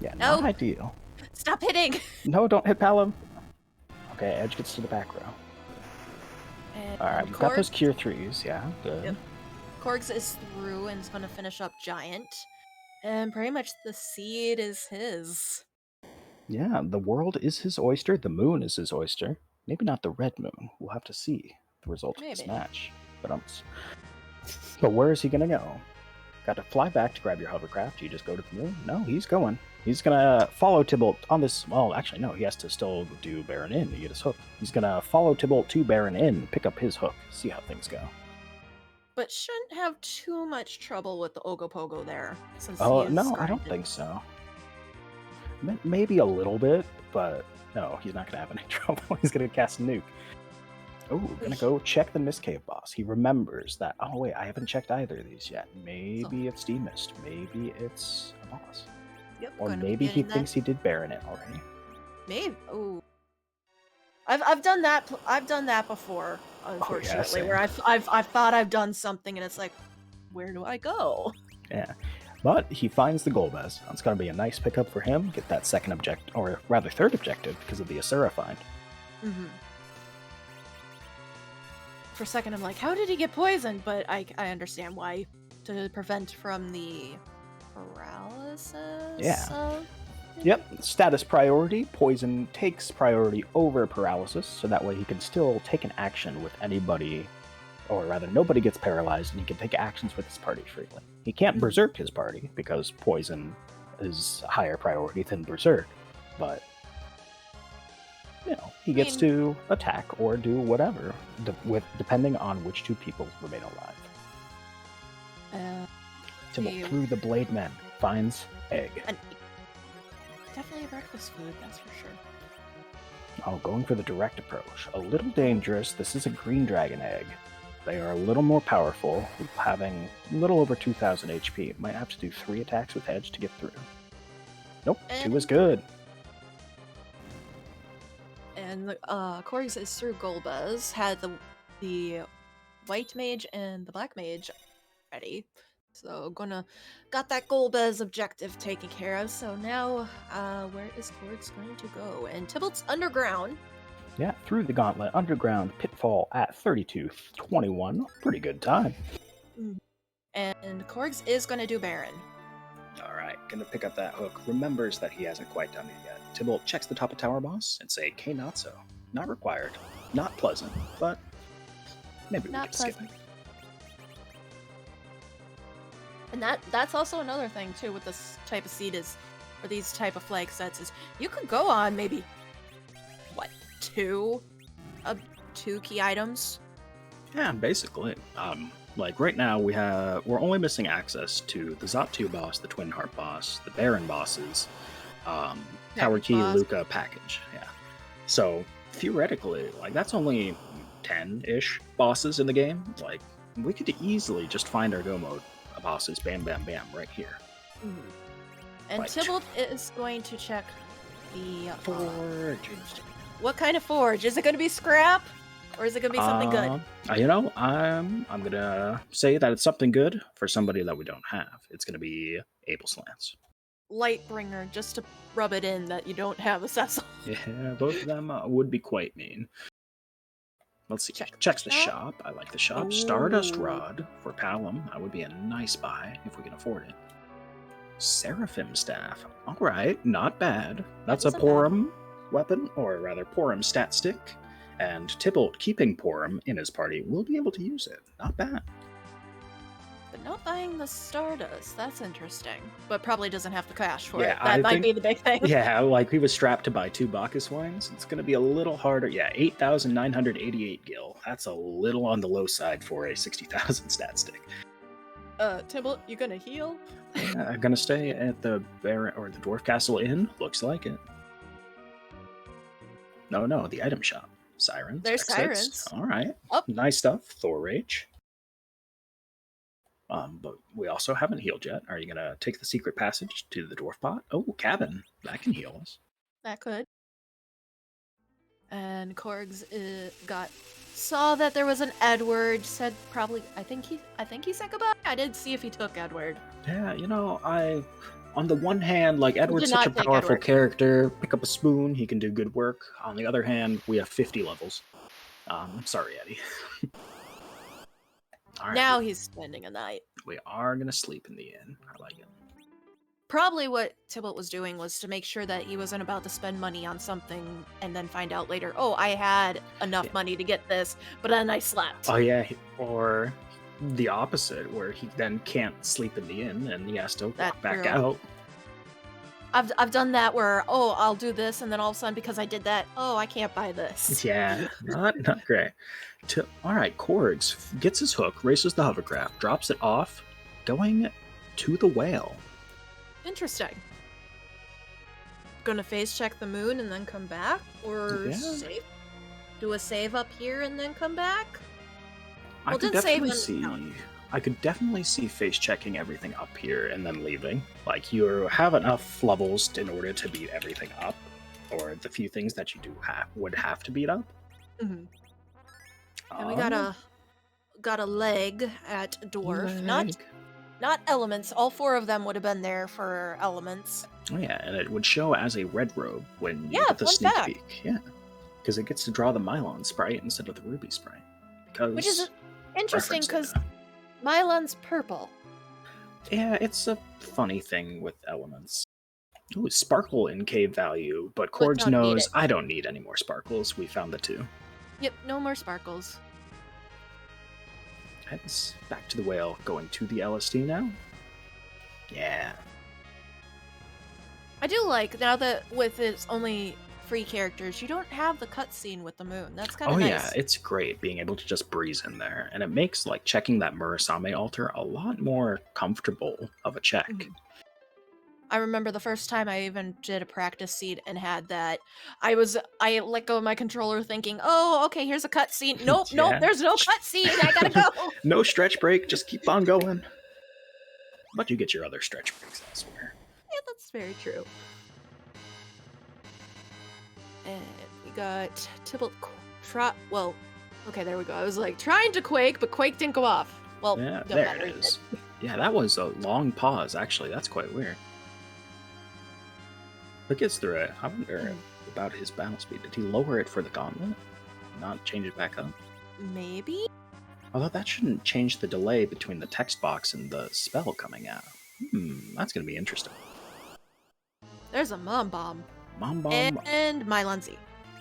Yeah, not ideal. Stop hitting! No, don't hit Palom. Okay, Edge gets to the back row. Alright, we've got those Cure 3s, yeah, good. Yep. Korgs is through and is going to finish up Giant. And pretty much the seed is his. Yeah, the world is his oyster, the moon is his oyster. Maybe not the red moon. We'll have to see the result of this match. But where is he going to go? Got to fly back to grab your hovercraft. You just go to the moon? No, he's going. He's going to follow Tybalt on this... Well, actually, no. He has to still do Baron Inn to get his hook. He's going to follow Tybalt to Baron Inn, pick up his hook, see how things go. But shouldn't have too much trouble with the Ogopogo there. Oh, no, I don't think so. Maybe a little bit, but no, he's not going to have any trouble. He's going to cast a nuke. Oh, gonna go check the Mist Cave boss. He remembers that, oh wait, I haven't checked either of these yet. Maybe it's D-Mist. Maybe it's a boss. Yep, or maybe he thinks he did Baron it already. Maybe. Oh, I've done that. I've done that before, unfortunately, where I've thought I've done something and it's like, where do I go? Yeah, but he finds the Golbez. It's gonna be a nice pickup for him. Get that second objective, or rather third objective, because of the Asura find. For a second, I'm like, how did he get poisoned? But I understand why. To prevent from the paralysis? Yeah. Yep. Status priority. Poison takes priority over paralysis, so that way he can still take an action with anybody, or rather, nobody gets paralyzed, and he can take actions with his party freely. He can't berserk his party, because poison is a higher priority than berserk, but he gets mean- to attack or do whatever, depending on which two people remain alive. Tybalt, through the blade men, finds egg. Definitely a breakfast food, that's for sure. Oh, going for the direct approach. A little dangerous. This is a green dragon egg. They are a little more powerful, having a little over 2,000 HP. Might have to do 3 attacks with edge to get through. Nope, 2 is good. And Korgs is through Golbez, had the white mage and the black mage ready. So got that Golbez objective taken care of. So now, where is Korgs going to go? And Tybalt's underground. Yeah, through the gauntlet, underground, pitfall at 32-21. Pretty good time. And Korgs is going to do Baron. Alright, gonna pick up that hook. Remembers that he hasn't quite done it yet. Tybalt checks the top of tower boss and say, "K not so." Not required. Not pleasant, but maybe we can skip it. And that's also another thing too with this type of seed is, or these type of flag sets is, you could go on maybe two key items. Yeah, basically. Like right now we're only missing access to the Zop2 boss, the Twin Heart boss, the Baron bosses, Tower Key boss. Luca package. Yeah. So theoretically, like that's only 10-ish bosses in the game. Like we could easily just find our go mode bosses, bam, bam, bam, right here. And Right. Tybalt is going to check the Forge. What kind of forge? Is it going to be scrap, or is it going to be something good? I'm gonna say that it's something good for somebody that we don't have. It's gonna be Abel Slants. Lightbringer, just to rub it in that you don't have a Cecil. Yeah, both of them would be quite mean. Let's see. Checks the shop. I like the shop. Ooh. Stardust Rod for Palom. That would be a nice buy if we can afford it. Seraphim Staff. All right, not bad. That's a Porum weapon, or rather Porum stat stick. And Tybalt, keeping Porum in his party, will be able to use it. Not bad. But not buying the Stardust. That's interesting. But probably doesn't have the cash for it. Yeah, That might be the big thing. Yeah, like he was strapped to buy 2 Bacchus wines. It's going to be a little harder. Yeah, 8,988 gil. That's a little on the low side for a 60,000 stat stick. Tybalt, you gonna heal? Yeah, I'm gonna stay at the Baron or the Dwarf Castle Inn. Looks like it. No, the item shop. Sirens. There's exits. sirens. All right. Oh. Nice stuff. Thor Rage. But we also haven't healed yet. Are you gonna take the secret passage to the dwarf pot? Oh, cabin. That can heal us. That could. And Korgs saw that there was an Edward. Said probably. I think he said goodbye. I didn't see if he took Edward. Yeah, on the one hand, like Edward's did such a not take powerful Edward. character. Pick up a spoon, he can do good work. On the other hand, we have 50 levels. Sorry, Eddie. All right, Now he's spending a night. we are gonna sleep in the inn. I like it. Probably what Tybalt was doing was to make sure that he wasn't about to spend money on something and then find out later, oh, I had enough money to get this, but then I slept. Oh yeah, or the opposite, where he then can't sleep in the inn and he has to walk back true. out. I've done that where, oh, I'll do this, and then all of a sudden, because I did that, oh, I can't buy this. Yeah, not great. All right, Korgs gets his hook, races the hovercraft, drops it off, going to the whale. Interesting. Gonna phase check the moon and then come back? Or save? Do a save up here and then come back? I could definitely see face checking everything up here and then leaving. Like, you have enough levels in order to beat everything up, or the few things that you would have to beat up. Mm-hmm. And we got a leg at dwarf. Not elements. All 4 of them would have been there for elements. Oh yeah, and it would show as a red robe when you get the fun sneak fact. peek. Yeah, because it gets to draw the Mylon sprite instead of the Ruby sprite. Which is interesting because Mylon's purple. Yeah, it's a funny thing with elements. Ooh, sparkle in cave value, but Korgs knows I don't need any more sparkles. We found the 2. Yep, no more sparkles. Heads back to the whale, going to the LSD now. Yeah. I do like, now that with its only free characters, you don't have the cutscene with the moon. That's kind Oh of nice. yeah, it's great being able to just breeze in there, and it makes like checking that Murasame altar a lot more comfortable of a check. Mhm. I remember the first time I even did a practice seed and had that. I let go of my controller thinking, oh, okay, here's a cutscene. Nope, Yeah. nope, there's no cutscene. I gotta go. No stretch break, just keep on going. But you get your other stretch breaks elsewhere. Yeah, that's very true. And we got Tybalt well, okay, there we go. I was like trying to Quake, but Quake didn't go off. Well, Yeah, don't there matter, it is. Yeah, that was a long pause, actually. That's quite weird. But gets through it. I wonder about his battle speed. Did he lower it for the gauntlet? Not change it back up? Maybe? Although that shouldn't change the delay between the text box and the spell coming out. That's going to be interesting. There's a Mom Bomb. Mom Bomb. And Mylonzi.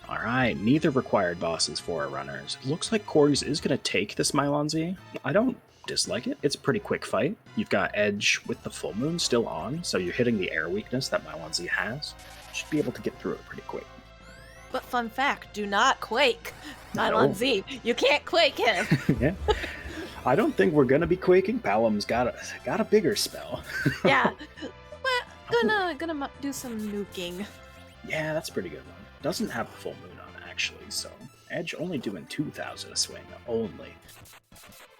Alright, neither required bosses for our runners. It looks like Korgs is going to take this Mylonzi. I don't dislike it. It's a pretty quick fight. You've got Edge with the full moon still on, so you're hitting the air weakness that Mylonzi has. Should be able to get through it pretty quick. But fun fact, do not Quake Mylonzi. You can't Quake him. Yeah. I don't think we're going to be quaking. Palom's got a bigger spell. Yeah. But gonna do some nuking. Yeah, that's a pretty good one. Doesn't have the full moon on, actually, so Edge only doing 2,000 a swing, only.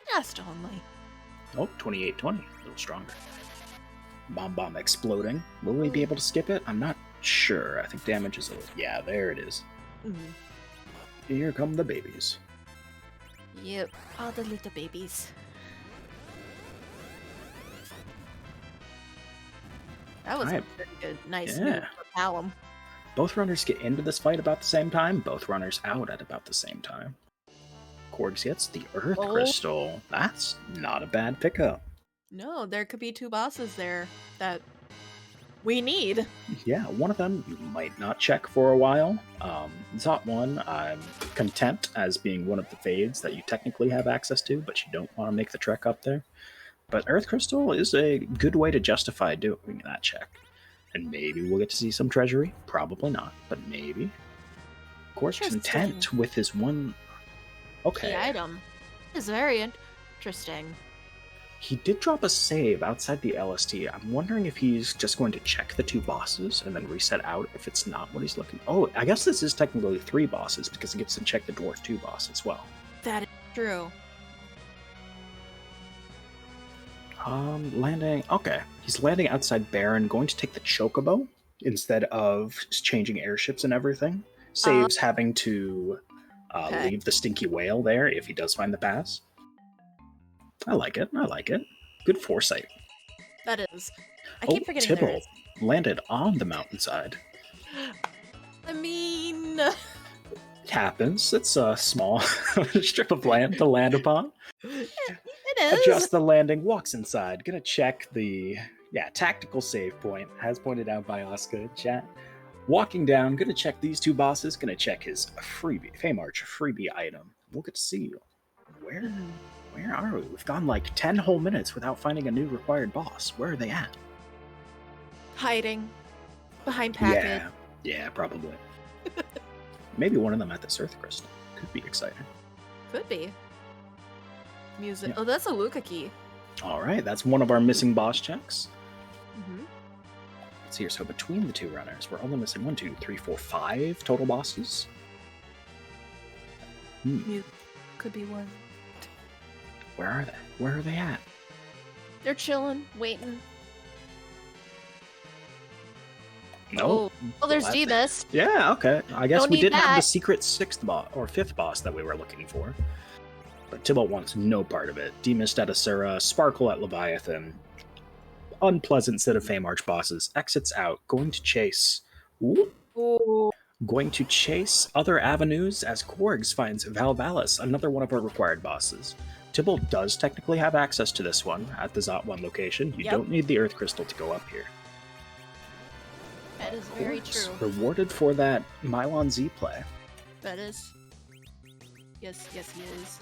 Just only. Oh, 2820, a little stronger. Bomb exploding. Will we be able to skip it? I'm not sure. I think damage is a little... Yeah, there it is. Mm-hmm. Here come the babies. Yep, all the little babies. That was a very good, nice move for Palom. Both runners get into this fight about the same time. Both runners out at about the same time. Korgs gets the Earth Crystal. That's not a bad pickup. No, there could be two bosses there that we need. Yeah, one of them you might not check for a while. Zot 1, I'm content as being one of the fades that you technically have access to, but you don't want to make the trek up there. But Earth Crystal is a good way to justify doing that check. And maybe we'll get to see some treasury. Probably not, but maybe. Korgs content with his one... Okay. Key item is very interesting. He did drop a save outside the LST. I'm wondering if he's just going to check the two bosses and then reset out if it's not what he's looking... Oh, I guess this is technically 3 bosses because he gets to check the Dwarf 2 boss as well. That is true. Landing... Okay. He's landing outside Baron, going to take the Chocobo instead of changing airships and everything. Saves having to leave the Stinky Whale there if he does find the pass. I like it. Good foresight. That is. I keep forgetting Tybalt landed on the mountainside. I mean... It happens. It's a small strip of land to land upon. It is. Adjust the landing, walks inside. Gonna check the tactical save point, as pointed out by Oscar in chat. Walking down, gonna check these two bosses, gonna check his freebie, Feymarch freebie item. We'll get to see where are we? We've gone like 10 whole minutes without finding a new required boss. Where are they at? Hiding. Behind packet. Yeah, probably. Maybe one of them at this Earth Crystal. Could be exciting. Could be. Music. Yeah. Oh, that's a Luca key. Alright, that's one of our missing boss checks. Mm-hmm. Let's see here. So between the two runners, we're only missing 1, 2, 3, 4, 5 total bosses. Could be one. Where are they? Where are they at? They're chilling, waiting. No. Oh, there's Demus. Yeah, okay. I guess we didn't have the that. secret 6th boss or 5th boss that we were looking for. But Tybalt wants no part of it. Demus at Asura, Sparkle at Leviathan. Unpleasant set of Feymarch bosses. Exits out. Going to chase. Ooh. Going to chase other avenues as Korgs finds Valvalis, another one of our required bosses. Tybalt does technically have access to this one at the Zot 1 location. You don't need the Earth Crystal to go up here. That is very true. Rewarded for that Mylon Z play. That is. Yes, he is.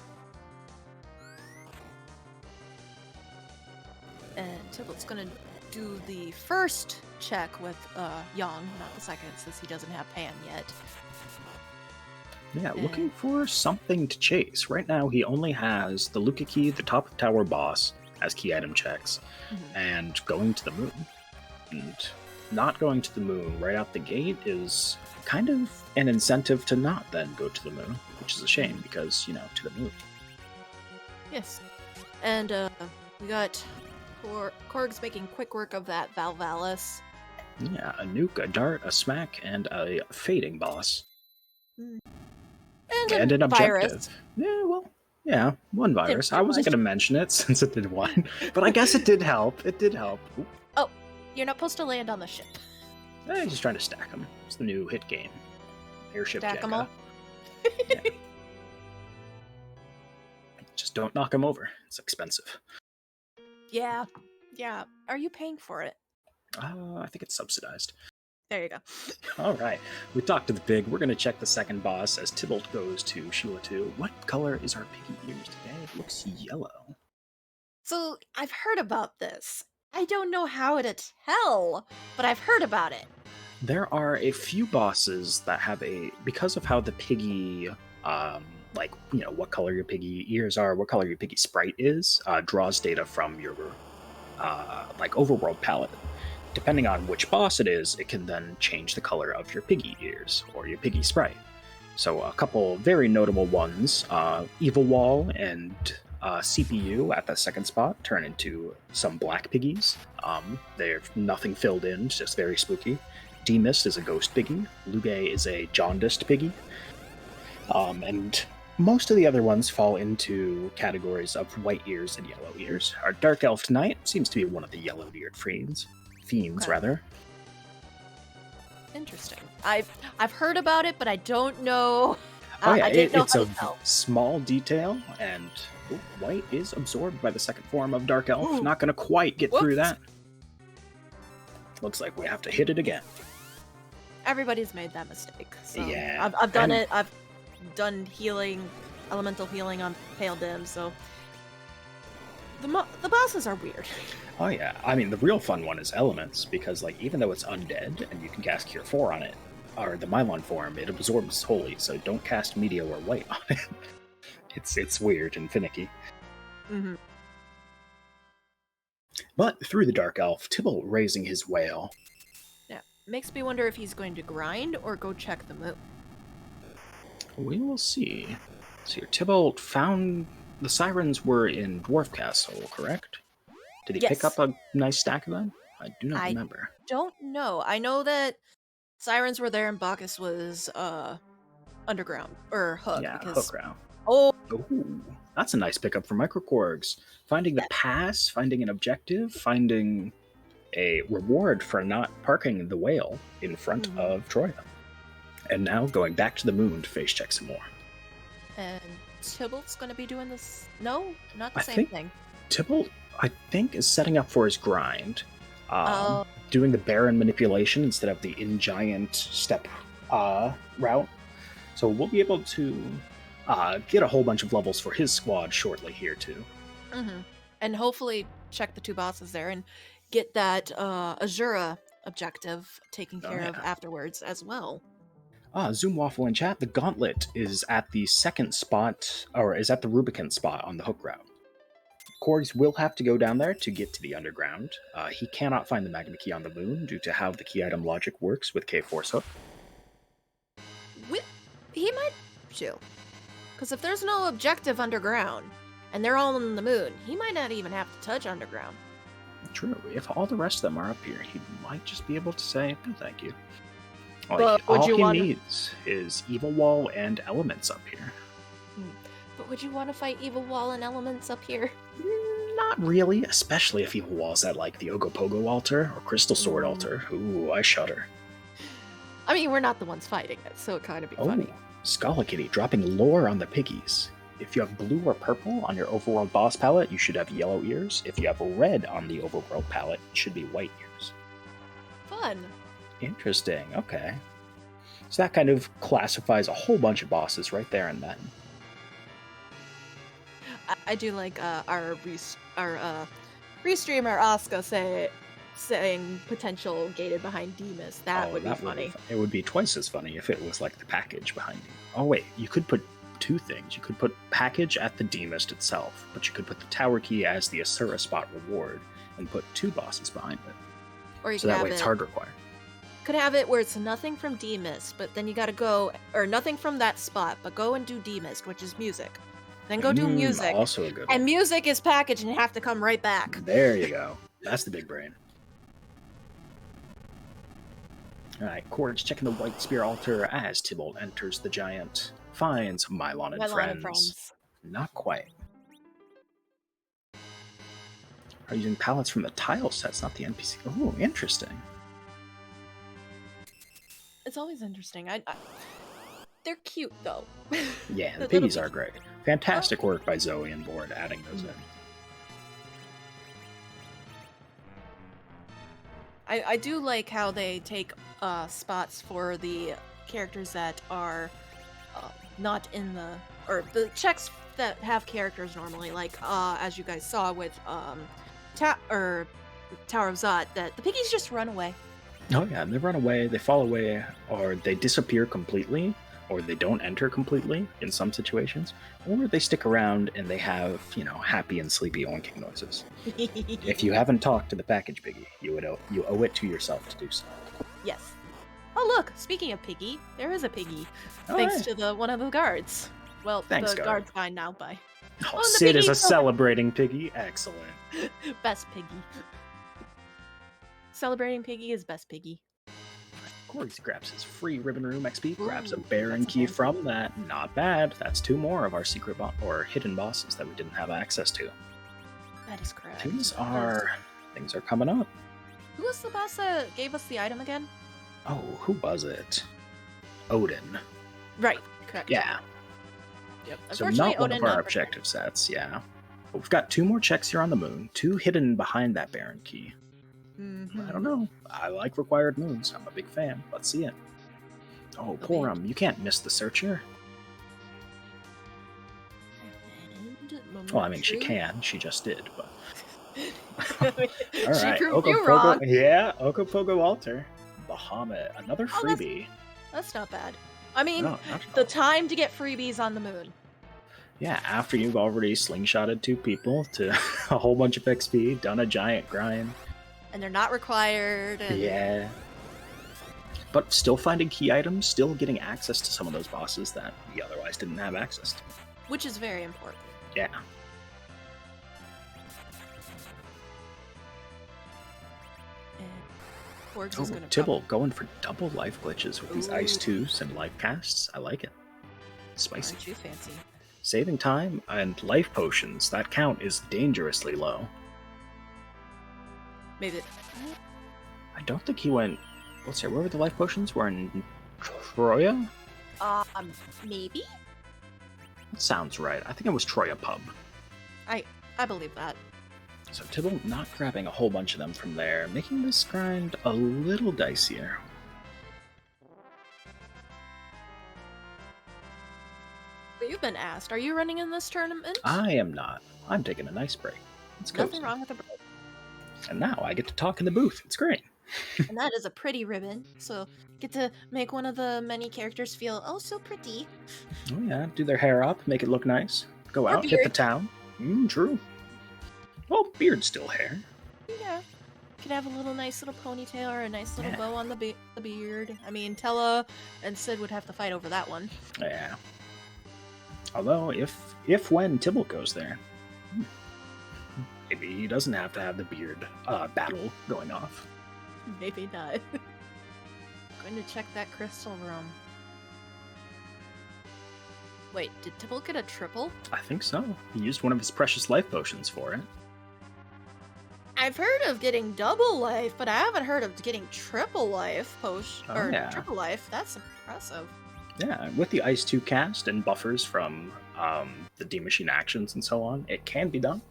And Tybalt's gonna do the first check with Yang, not the second, since he doesn't have Pan yet. Yeah, looking for something to chase. Right now, he only has the Lukaki, the top of tower boss, as key item checks, and going to the moon. And not going to the moon right out the gate is kind of an incentive to not then go to the moon, which is a shame because, to the moon. Yes. And we got Korgs making quick work of that Valvalis. Yeah, a nuke, a dart, a smack, and a fading boss. And an objective. Virus. Yeah, one virus. I wasn't going to mention it since it did one, but I guess it did help. It did help. Ooh. Oh, you're not supposed to land on the ship. I'm just trying to stack them. It's the new hit game. Airship Stack them all? Yeah. Just don't knock them over. It's expensive. Yeah. Are you paying for it? I think it's subsidized. There you go. All right. We talked to the pig. We're going to check the second boss as Tybalt goes to Sheila 2. What color is our piggy ears today? It looks yellow. So, I've heard about this. I don't know how to tell, but I've heard about it. There are a few bosses that have because of how the piggy, what color your piggy ears are, what color your piggy sprite is, draws data from your, overworld palette. Depending on which boss it is, it can then change the color of your piggy ears or your piggy sprite. So a couple very notable ones, Evil Wall and CPU at the second spot turn into some black piggies. They're nothing filled in, just very spooky. D-Mist is a ghost piggy. Lugay is a jaundiced piggy. And most of the other ones fall into categories of white ears and yellow ears. Our Dark Elf Knight seems to be one of the yellow-eared fiends, okay. Interesting. I've heard about it, but I don't know. It's a small detail, and white is absorbed by the second form of Dark Elf. Ooh. Not going to quite get through that. Looks like we have to hit it again. Everybody's made that mistake. So yeah, I've done it. I've done healing, elemental healing on Pale Dim. So the bosses are weird. Oh yeah, I mean the real fun one is Elements, because even though it's undead and you can cast Cure 4 on it, or the Mylon form, it absorbs wholly, so don't cast Meteor or White on it. It's weird and finicky. Mm-hmm. But through the Dark Elf, Tybalt raising his wail. Yeah, makes me wonder if he's going to grind or go check the moon. We will see. So here, Tybalt found the sirens were in Dwarf Castle, correct? Did he pick up a nice stack of them? I do not remember. I don't know. I know that sirens were there and Bacchus was underground or Hook. Yeah, Hook round. Oh, that's a nice pickup for Microkorgs. Finding the pass, finding an objective, finding a reward for not parking the whale in front of Troya. And now going back to the moon to face check some more. And Tybalt's going to be doing this? No, not the same thing. Tybalt, I think, is setting up for his grind. Doing the Baron manipulation instead of the in-giant step route. So we'll be able to get a whole bunch of levels for his squad shortly here, too. Mm-hmm. And hopefully check the two bosses there and get that Azura objective taken care of afterwards as well. Zoom Waffle in chat, the Gauntlet is at the second spot, or is at the Rubicon spot on the Hook route. Korgs will have to go down there to get to the underground. He cannot find the Magma Key on the moon due to how the key item logic works with K-Force Hook. He might too. Because if there's no objective underground, and they're all on the moon, he might not even have to touch underground. True. If all the rest of them are up here, he might just be able to say, no thank you. All he needs is Evil Wall and Elements up here. But would you want to fight Evil Wall and Elements up here? Not really, especially if Evil Wall's at the Ogopogo altar or Crystal Sword altar. Ooh, I shudder. I mean, we're not the ones fighting it, so it kind of be funny. Scala Kitty dropping lore on the piggies. If you have blue or purple on your overworld boss palette, you should have yellow ears. If you have red on the overworld palette, it should be white ears. Fun. Interesting, okay. So that kind of classifies a whole bunch of bosses right there and then. I do like our restreamer Asuka say, saying potential gated behind Demus. That would be funny. It would be twice as funny if it was like the package behind you. Oh wait, you could put two things. You could put package at the Demus itself, but you could put the tower key as the Asura spot reward and put two bosses behind it. Or you So could that have way it's it, hard required. could have it where it's nothing from Demus, but then you gotta go, or nothing from that spot, but go and do Demus, which is music. Then go do music. Also a good And one. music is packaged and you have to come right back. There you go. That's the big brain. Alright, Korgs checking the White Spear altar as Tybalt enters the giant. Finds Mylon and friends. Not quite. Are using pallets from the tile sets, not the NPC. Oh, interesting. It's always interesting. They're cute though. Yeah, the little piggies are piggy. great. Fantastic work by Zoe and Board adding those in. I do like how they take spots for the characters that are not in the, or the checks that have characters normally, like as you guys saw with Tower of Zot, that the piggies just run away. Oh yeah, they run away, they fall away, or they disappear completely, or they don't enter completely in some situations, or they stick around and they have, happy and sleepy oinking noises. If you haven't talked to the package piggy, you owe it to yourself to do so. Yes. Oh look, speaking of piggy, there is a piggy. Oh, Thanks hey. to the one of the guards. Well, Thanks, the guard. guard's fine now, bye. Oh, and the Sid is a piggy's over- celebrating piggy. Excellent. Best piggy. Celebrating piggy is best piggy. Korgs grabs his free Ribbon Room XP, grabs a Ooh, Baron that's key fancy. from that. Not bad. That's two more of our secret or hidden bosses that we didn't have access to. That is correct. Things are coming up. Who was the boss that gave us the item again? Oh, who was it? Odin. Right, correct. Yeah. Yep. So Unfortunately, not one Odin of our not objective sets, yeah. But we've got two more checks here on the moon, two hidden behind that Baron key. Mhm. I don't know. I like required moons. I'm a big fan. Let's see it. Oh, poor you can't miss the searcher. And Well, I mean, she Momentary. can. She just did, but... She All right. proved you wrong. Yeah, Okopogo Altar. Bahamut. Another Oh, that's- freebie. That's not bad. I mean, No, not at the all. time to get freebies on the moon. Yeah, after you've already slingshotted two people to a whole bunch of XP, done a giant grind. And they're not required. And... Yeah. But still finding key items, still getting access to some of those bosses that we otherwise didn't have access to. Which is very important. Yeah. And Korgs Oh, is going to Tybalt going for double life glitches with these Ice 2s and life casts. I like it. Spicy. Aren't you fancy? Saving time and life potions. That count is dangerously low. Maybe. I don't think he went... Let's see, where were the life potions? Were in Troya? Maybe? That sounds right. I think it was Troya Pub. I believe that. So Tybalt not grabbing a whole bunch of them from there, making this grind a little dicier. But you've been asked, are you running in this tournament? I am not. I'm taking a nice break. It's cozy. Nothing wrong with a break. And now I get to talk in the booth. It's great. And that is a pretty ribbon. So get to make one of the many characters feel so pretty. Oh yeah, do their hair up, make it look nice. Go Or out, hit the beard. town. True. Well, beard's still hair. Yeah. Could have a little nice little ponytail or a nice little Yeah. bow on the beard. I mean, Tella and Sid would have to fight over that one. Yeah. Although, if when Tybalt goes there, maybe he doesn't have to have the beard battle going off. Maybe not. Going to check that crystal room. Wait, did Tybalt get a triple? I think so. He used one of his precious life potions for it. I've heard of getting double life, but I haven't heard of getting triple life potion Oh, or yeah. triple life. That's impressive. Yeah, with the Ice 2 cast and buffers from the D-Machine actions and so on, it can be done.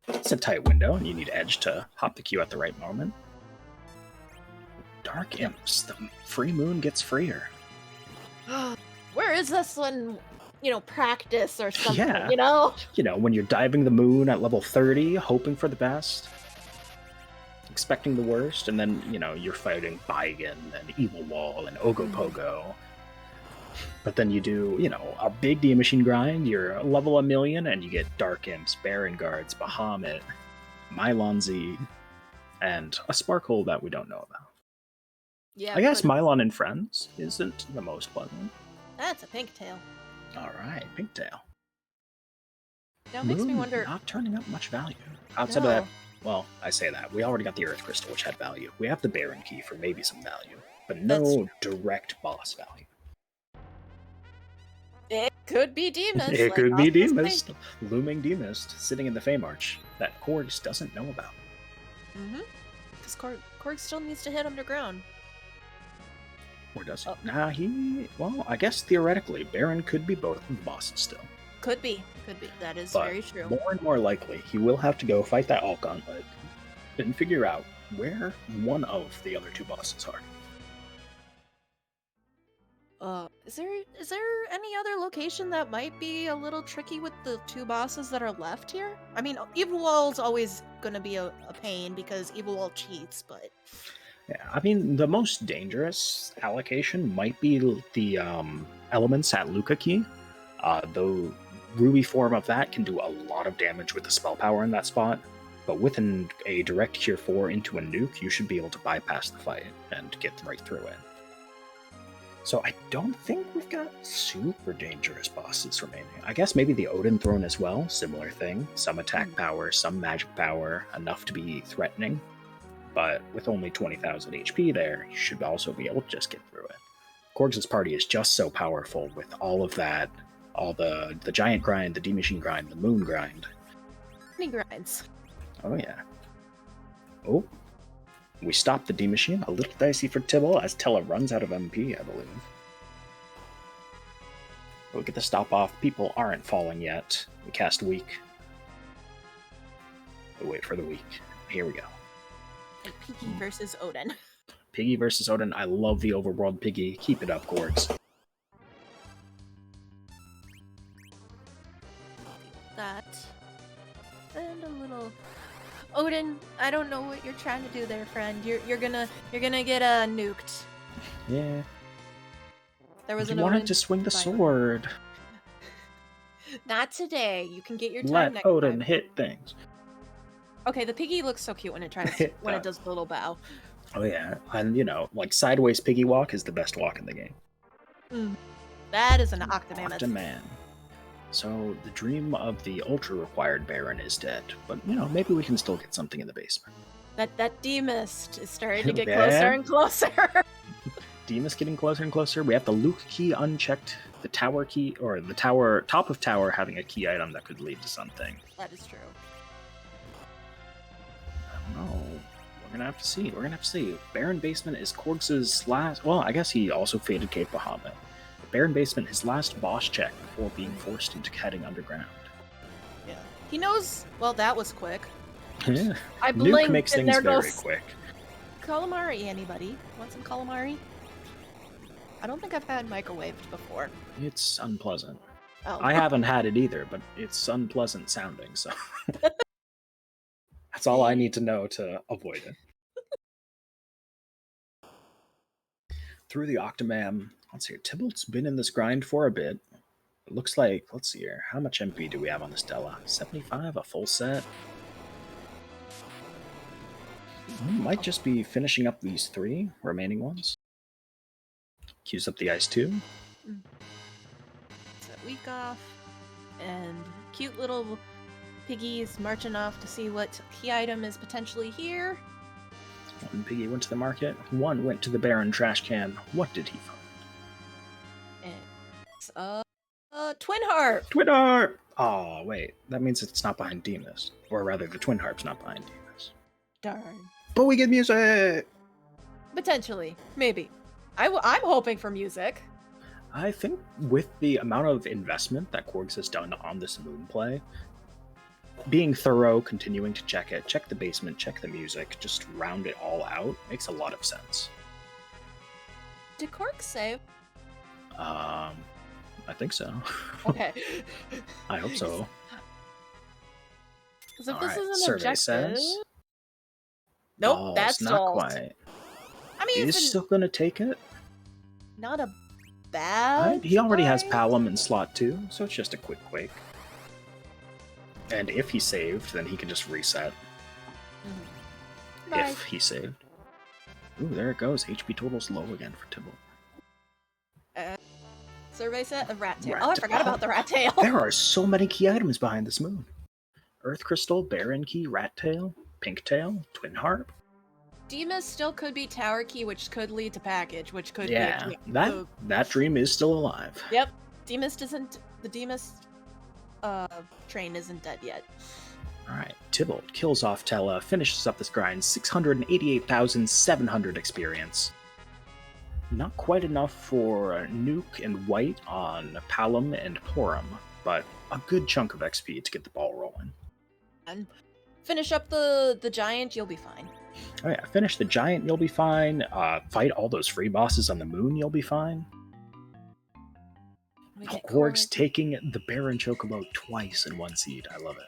It's a tight window, and you need Edge to hop the queue at the right moment. Dark Imps. The free moon gets freer. Where is this one? Practice or something, Yeah. When you're diving the moon at level 30, hoping for the best. expecting the worst, and then, you're fighting Baigan and Evil Wall and Ogopogo. But then you do, a big D Machine grind, you're level 1,000,000, and you get Dark Imps, Baron Guards, Bahamut, Mylon Z, and a Sparkle that we don't know about. Yeah, I guess Mylon and Friends isn't the most pleasant. That's a Pinktail. Alright, Pinktail. Now it makes me wonder... Not turning up much value. Outside of that, well, I say that. We already got the Earth Crystal, which had value. We have the Baron Key for maybe some value, but no direct boss value. It could be Demist. It could be Demist. Looming Demist, sitting in the Fey March that Korgs doesn't know about. Because Korg still needs to hit underground. Or does he? Well, I guess theoretically, Baron could be both of the bosses still. Could be. That is very true. More and more likely, he will have to go fight that Alt Gauntlet and figure out where one of the other two bosses are. Is there any other location that might be a little tricky with the two bosses that are left here? I mean, Evil Wall's always gonna be a pain because Evil Wall cheats, but... Yeah, I mean, the most dangerous allocation might be the elements at Luca Key. Though Ruby form of that can do a lot of damage with the spell power in that spot, but with a direct Cure 4 into a nuke, you should be able to bypass the fight and get right through it. So I don't think we've got super dangerous bosses remaining. I guess maybe the Odin Throne as well, similar thing. Some attack power, some magic power, enough to be threatening. But with only 20,000 HP there, you should also be able to just get through it. Korgs' party is just so powerful with all of that, all the giant grind, the D Machine grind, the moon grind. Many grinds. Oh yeah. Oh. We stopped the D Machine. A little dicey for Tybalt as Tella runs out of MP, I believe. We'll get the stop off. People aren't falling yet. We cast Weak. We wait for the Weak. Here we go. And Piggy versus Odin. Piggy versus Odin. I love the overworld Piggy. Keep it up, Korgs. That. And a little... Odin, I don't know what you're trying to do there, friend. You're gonna get nuked. Yeah. There was an wanted to swing the sword. Not today. You can get your time Let next Odin time. hit things. Okay, the piggy looks so cute when it does the little bow. Oh yeah, and like sideways piggy walk is the best walk in the game. That is an Octomammoth. Octoman. So the dream of the ultra-required Baron is dead, but maybe we can still get something in the basement. That D-Mist is starting to get closer and closer. D-Mist getting closer and closer. We have the Luke key unchecked, the tower key, or the tower top of tower having a key item that could lead to something. That is true. I don't know. We're gonna have to see. Baron Basement is Korgs' last. Well, I guess he also faded Cape Bahamut. Baron Basement, his last boss check before being forced into heading underground. Yeah. He knows... Well, that was quick. Yeah. I blinked Nuke makes and things there very goes... quick. Calamari, anybody? Want some calamari? I don't think I've had microwaved before. It's unpleasant. Oh. I haven't had it either, but it's unpleasant sounding, so... That's all I need to know to avoid it. Through the Octomam... Let's see here. Tybalt's been in this grind for a bit. It looks like, let's see here. How much MP do we have on this Della? 75, a full set? We might just be finishing up these 3 remaining ones. Queues up the ice too. Set week off. And cute little piggies marching off to see what key item is potentially here. One piggy went to the market. One went to the Baron trash can. What did he find? It's Twin Harp! Twin Harp! Oh, wait. That means it's not behind Demist. Or rather, the Twin Harp's not behind Demist. Darn. But we get music! Potentially. Maybe. I'm hoping for music. I think with the amount of investment that Korgs has done on this moon play, being thorough, continuing to check it, check the basement, check the music, just round it all out, makes a lot of sense. Did Korgs save? I think so. Okay. I hope so. Because if All this right, is an survey objective... says Nope, Oh, that's it's not stalled. quite. I mean, He's still going to take it. not a bad He already has choice. Palom in slot 2, so it's just a quick quake. And if he saved, then he can just reset. Right. If he saved. Ooh, there it goes. HP total's low again for Tybalt. Survey set of rat tail. Oh, I forgot about the rat tail. There are so many key items behind this moon. Earth Crystal, Baron Key, Rat Tail, Pink Tail, Twin Harp. Demus still could be Tower Key, which could lead to Package, which could be Yeah, that dream is still alive. Yep. The Demus train isn't dead yet. Alright, Tybalt kills off Tella, finishes up this grind, 688,700 experience. Not quite enough for Nuke and White on Palom and Porum, but a good chunk of XP to get the ball rolling. And finish up the giant, you'll be fine. Oh yeah, finish the giant, you'll be fine. Fight all those free bosses on the moon, you'll be fine. Korgs taking the Baron Chocobo twice in one seed. I love it.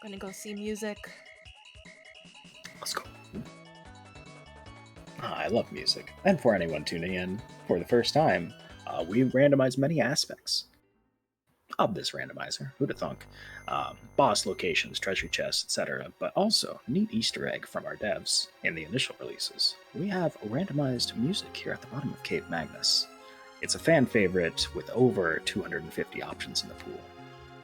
I'm gonna go see music. Let's go. I love music. And for anyone tuning in for the first time, we randomize many aspects of this randomizer. Who'd have thunk? Boss locations, treasure chests, etc. But also, neat Easter egg from our devs in the initial releases. We have randomized music here at the bottom of Cave Magnus. It's a fan favorite with over 250 options in the pool.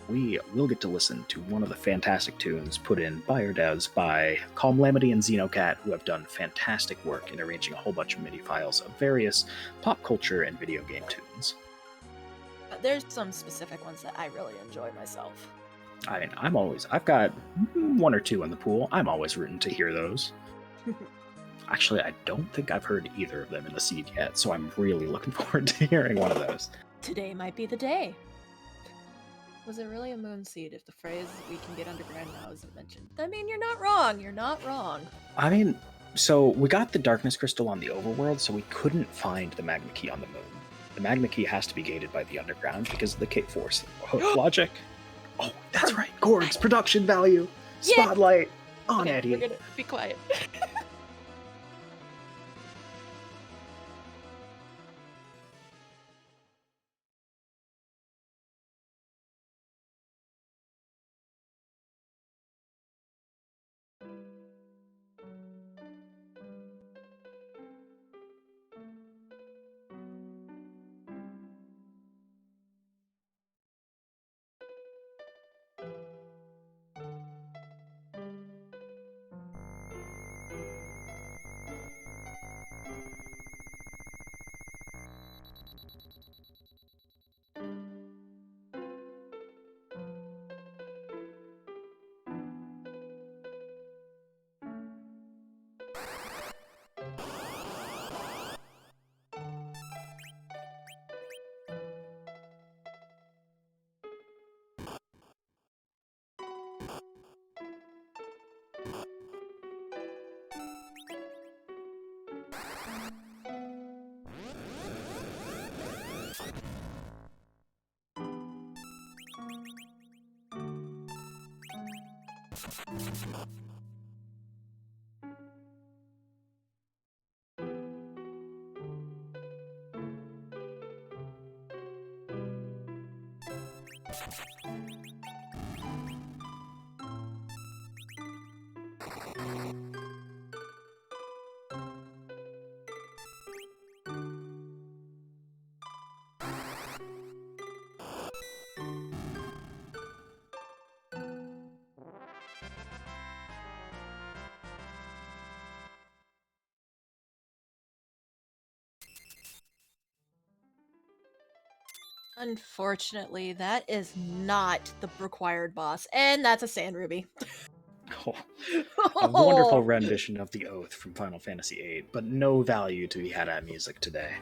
We will get to listen to one of the fantastic tunes put in by our devs by Calm Lamity and Xenocat, who have done fantastic work in arranging a whole bunch of MIDI files of various pop culture and video game tunes. There's some specific ones that I really enjoy myself. I mean, I've got one or two in the pool. I'm always rooting to hear those. Actually, I don't think I've heard either of them in the seed yet, so I'm really looking forward to hearing one of those. Today might be the day. Was it really a moon seed if the phrase "we can get underground now" isn't mentioned? I mean, you're not wrong. You're not wrong. I mean, so we got the Darkness Crystal on the overworld, so we couldn't find the Magma Key on the moon. The Magma Key has to be gated by the underground because of the Cape Force logic. Oh, that's right. Korgs, production value, spotlight on Eddie. We're gonna be quiet. Unfortunately, that is not the required boss, and that's a Sand Ruby. Oh, a wonderful rendition of the Oath from Final Fantasy VIII, but no value to be had at music today.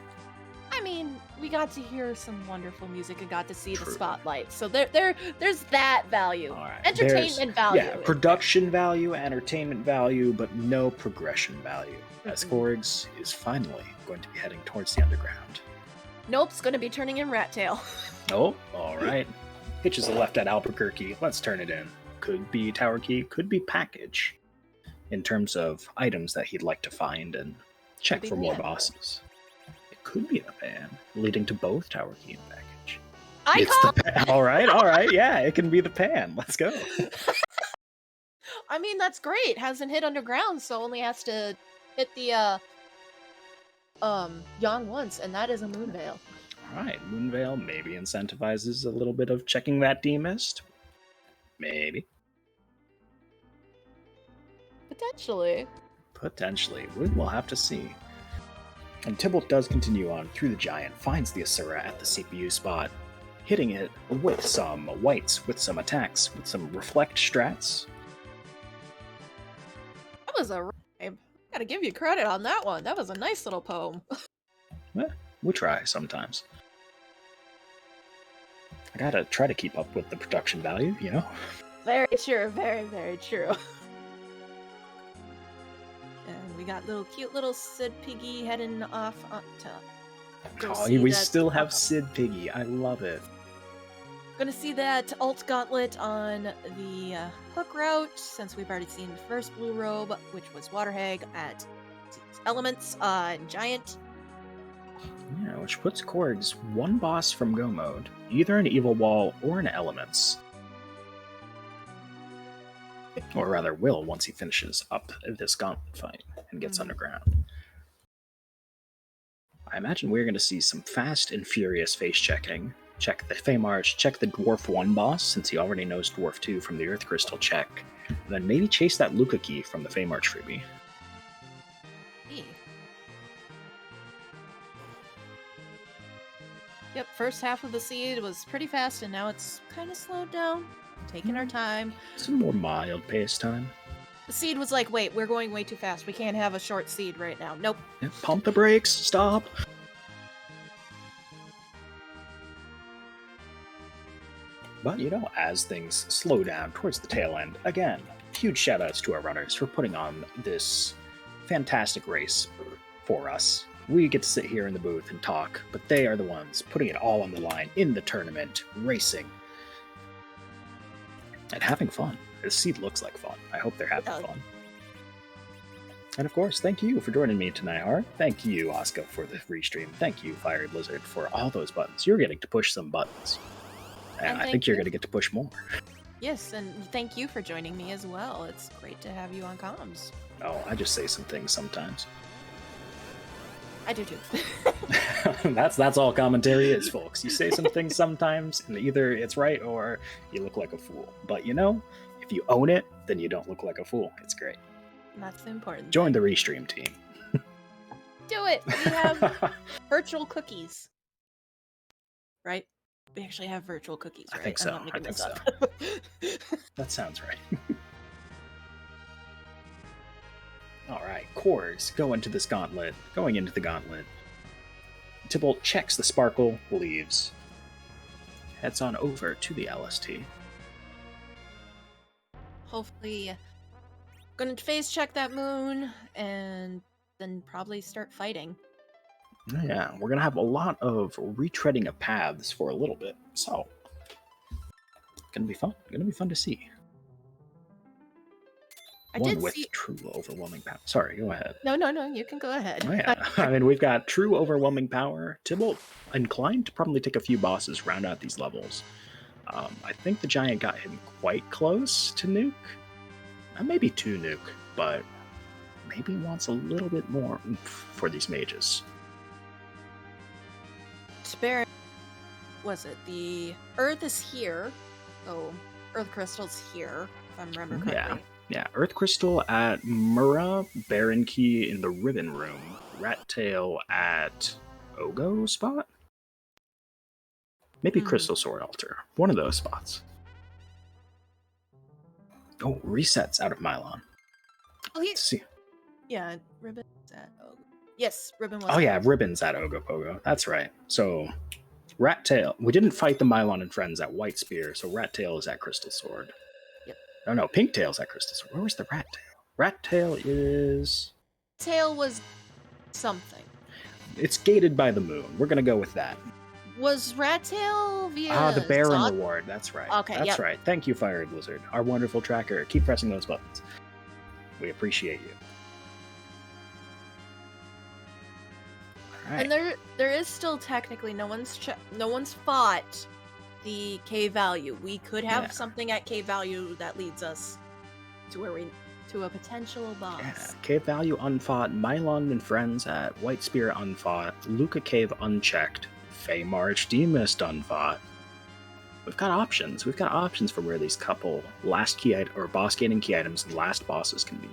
I mean, we got to hear some wonderful music and got to see the spotlight, so there's that value. All right. Entertainment value. Yeah, production value, entertainment value, but no progression value, as Korgs is finally going to be heading towards the underground. Nope, it's going to be turning in Rat Tail. Oh, all right. Hitches a left at Albuquerque. Let's turn it in. Could be Tower Key, could be Package. in terms of items that he'd like to find and check be for the more pan. bosses. It could be the pan, leading to both tower key and package. I It's call. the pan. All right, yeah, it can be the pan. Let's go. I mean, that's great. Hasn't hit underground, so only has to hit the Yang once, and that is a Moonveil. All right, Moonveil maybe incentivizes a little bit of checking that D-Mist. Maybe. Potentially. Potentially. We'll have to see. And Tybalt does continue on through the giant, finds the Asura at the CPU spot, hitting it with some whites, with some attacks, with some reflect strats. That was a rhyme. Gotta give you credit on that one. That was a nice little poem. We try sometimes. I gotta try to keep up with the production value, you know? Very true, very, very true. And we got cute little Sid Piggy heading off to Oh, we still have Sid Piggy. I love it. Gonna see that alt gauntlet on the hook route, since we've already seen the first blue robe, which was Water Hag at Elements and Giant. Yeah, which puts Korgs one boss from Go mode, either an Evil Wall or an Elements. Or rather, will once he finishes up this gauntlet fight and gets underground. I imagine we're going to see some fast and furious face checking. Check the Feymarch, check the Dwarf 1 boss, since he already knows Dwarf 2 from the Earth Crystal check, and then maybe chase that Luca key from the Feymarch freebie. Yep, first half of the seed was pretty fast, and now it's kind of slowed down. Taking our time. Some more mild pace time. The seed was like, wait, we're going way too fast. We can't have a short seed right now. Nope. Yeah, pump the brakes, stop! But, you know, as things slow down towards the tail end, again, huge shoutouts to our runners for putting on this fantastic race for us. We get to sit here in the booth and talk, but they are the ones putting it all on the line in the tournament, racing, and having fun. This seed looks like fun. I hope they're having fun. And of course, thank you for joining me tonight, Hart. Thank you, Oscar, for the restream. Thank you, Fiery Blizzard, for all those buttons. You're getting to push some buttons. And I think you're going to get to push more. Yes, and thank you for joining me as well. It's great to have you on comms. Oh, I just say some things sometimes. I do too. That's all commentary is, folks. You say some things sometimes, and either it's right or you look like a fool. But you know, if you own it, then you don't look like a fool. It's great. That's the important. Join the restream team. Do it. We have virtual cookies. Right? We actually have virtual cookies, right? I think so. I think so. That sounds right. Alright, Korgs going into the gauntlet. Tybalt checks the sparkle, leaves. Heads on over to the LST. Hopefully, gonna phase check that moon, and then probably start fighting. Yeah, we're gonna have a lot of retreading of paths for a little bit, so gonna be fun. Gonna be fun to see. One with true overwhelming power. Sorry, go ahead. No, you can go ahead. Oh, yeah. I mean, we've got true overwhelming power. Tybalt inclined to probably take a few bosses, round out these levels. I think the giant got him quite close to nuke. Maybe to nuke, but maybe wants a little bit more oomph for these mages. Spare. Was it the Earth is here? Oh, Earth Crystal's here, if I remember correctly. Yeah, Earth Crystal at Mura, Baron Key in the Ribbon Room, Rat Tail at Ogo spot? Maybe Crystal Sword Altar. One of those spots. Oh, resets out of Mylon. Oh, Let's see. Yeah, Ribbon's at Ogo. Yes, Ribbon was. Oh, yeah, Ribbon's at Ogo Pogo. That's right. So, Rat Tail. We didn't fight the Mylon and Friends at White Spear, so Rat Tail is at Crystal Sword. Yep. Oh, no, Pink Tail's at Crystal Sword. Where was the Rat Tail? Rat Tail is... Tail was something. It's gated by the moon. We're going to go with that. Was Rat Tail via... the Baron Reward. That's right. Okay, That's right. Thank you, Fiery Blizzard, our wonderful tracker. Keep pressing those buttons. We appreciate you. All right. And there is still technically no one's fought the K value. We could have something at K value that leads us to a potential boss. Yeah, Cave Value unfought, Mylon and friends at White Spear unfought, Luca Cave unchecked, Fey March Demist unfought. We've got options. We've got options for where these couple last key or boss gaining key items and last bosses can be.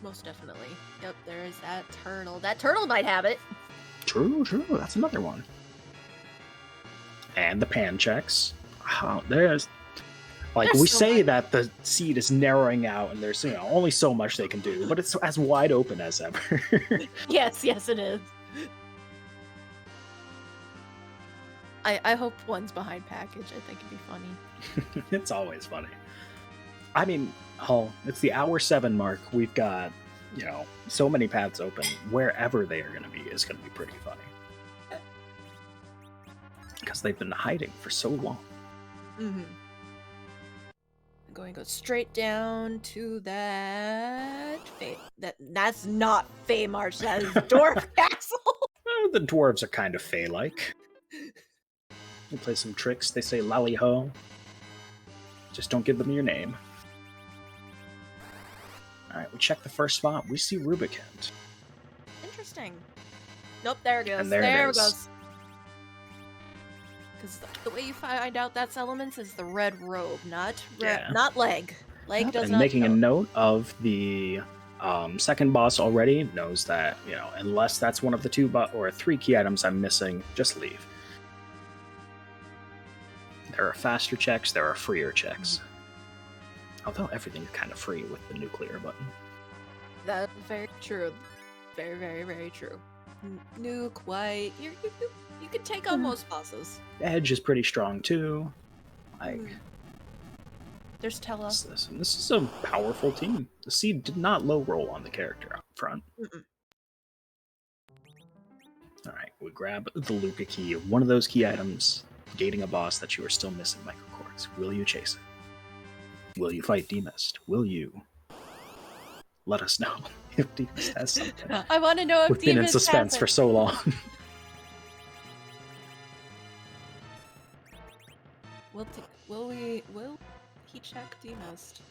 Most definitely. Yep, there is that turtle. That turtle might have it. True. That's another one. And the pan checks. Oh, there's we say that the seed is narrowing out and there's only so much they can do, but it's as wide open as ever. Yes, it is. I hope one's behind package. I think it'd be funny. It's always funny. I mean, it's the hour 7 mark. We've got, so many paths open. Wherever they are going to be is going to be pretty funny. Because they've been hiding for so long. Mm-hmm. I'm going to go straight down to that. That's not Fey March. That is Dwarf Castle. The dwarves are kind of Fey-like. They play some tricks. They say lally ho. Just don't give them your name. Alright, we check the first spot. We see Rubicant. Interesting. Nope, there it goes. And there it goes. Because the way you find out that's elements is the red robe, not leg. Leg does not. And making a note of the second boss already knows that, unless that's one of the 2 or 3 key items I'm missing, just leave. There are faster checks, there are freer checks. Although everything's kind of free with the nuclear button. That's very true. Very, very, very true. Nuke, white, you could take on most bosses. Edge is pretty strong too. There's Tella. This is a powerful team. The seed did not low roll on the character up front. Alright, we grab the Luca key, one of those key items, gating a boss that you are still missing, Michael Korgs. Will you chase it? Will you fight Demist? Will you? Let us know if Demist has something. I want to know if We've been in suspense for so long. Will he check Demist?